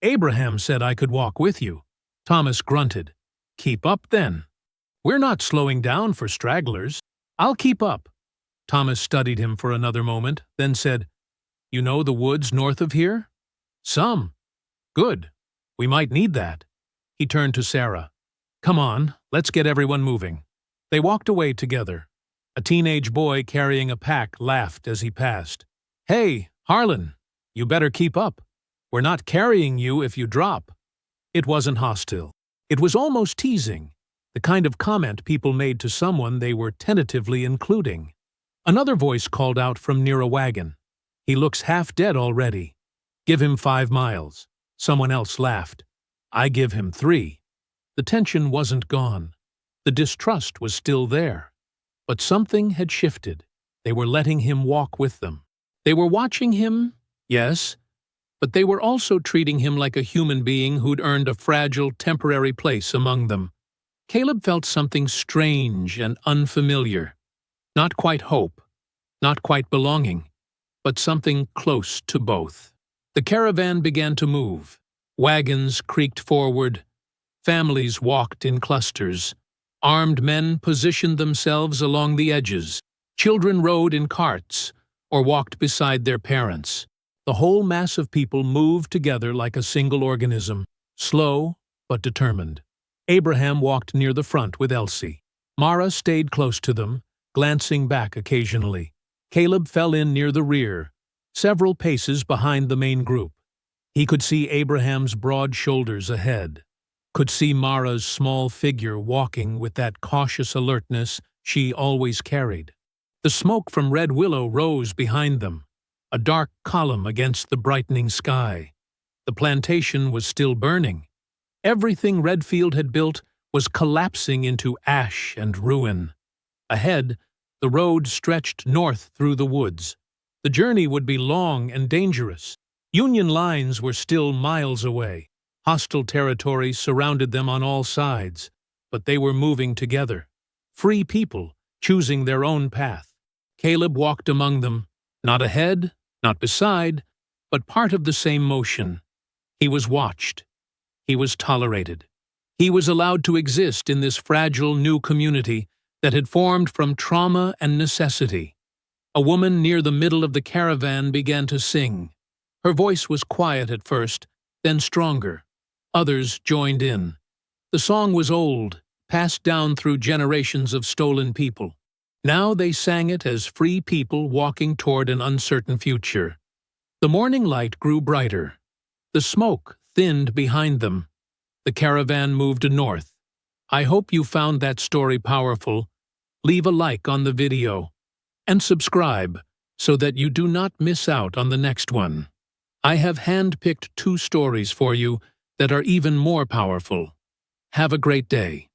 Abraham said I could walk with you. Thomas grunted. Keep up then. We're not slowing down for stragglers. I'll keep up. Thomas studied him for another moment, then said, You know the woods north of here? Some. Good. We might need that. He turned to Sarah. Come on, let's get everyone moving. They walked away together. A teenage boy carrying a pack laughed as he passed. Hey, Harlan, you better keep up. We're not carrying you if you drop. It wasn't hostile. It was almost teasing, the kind of comment people made to someone they were tentatively including. Another voice called out from near a wagon. He looks half dead already. Give him 5 miles. Someone else laughed. I give him 3. The tension wasn't gone. The distrust was still there. But something had shifted. They were letting him walk with them. They were watching him, yes, but they were also treating him like a human being who'd earned a fragile, temporary place among them. Caleb felt something strange and unfamiliar. Not quite hope, not quite belonging, but something close to both. The caravan began to move. Wagons creaked forward. Families walked in clusters. Armed men positioned themselves along the edges. Children rode in carts or walked beside their parents. The whole mass of people moved together like a single organism, slow but determined. Abraham walked near the front with Elsie. Mara stayed close to them, glancing back occasionally. Caleb fell in near the rear, several paces behind the main group. He could see Abraham's broad shoulders ahead, could see Mara's small figure walking with that cautious alertness she always carried. The smoke from Red Willow rose behind them, a dark column against the brightening sky. The plantation was still burning. Everything Redfield had built was collapsing into ash and ruin. Ahead, the road stretched north through the woods. The journey would be long and dangerous. Union lines were still miles away. Hostile territory surrounded them on all sides, but they were moving together. Free people, choosing their own path. Caleb walked among them, not ahead, not beside, but part of the same motion. He was watched. He was tolerated. He was allowed to exist in this fragile new community that had formed from trauma and necessity. A woman near the middle of the caravan began to sing. Her voice was quiet at first, then stronger. Others joined in. The song was old, passed down through generations of stolen people. Now they sang it as free people walking toward an uncertain future. The morning light grew brighter. The smoke thinned behind them. The caravan moved north. I hope you found that story powerful. Leave a like on the video and subscribe so that you do not miss out on the next one. I have handpicked 2 stories for you that are even more powerful. Have a great day.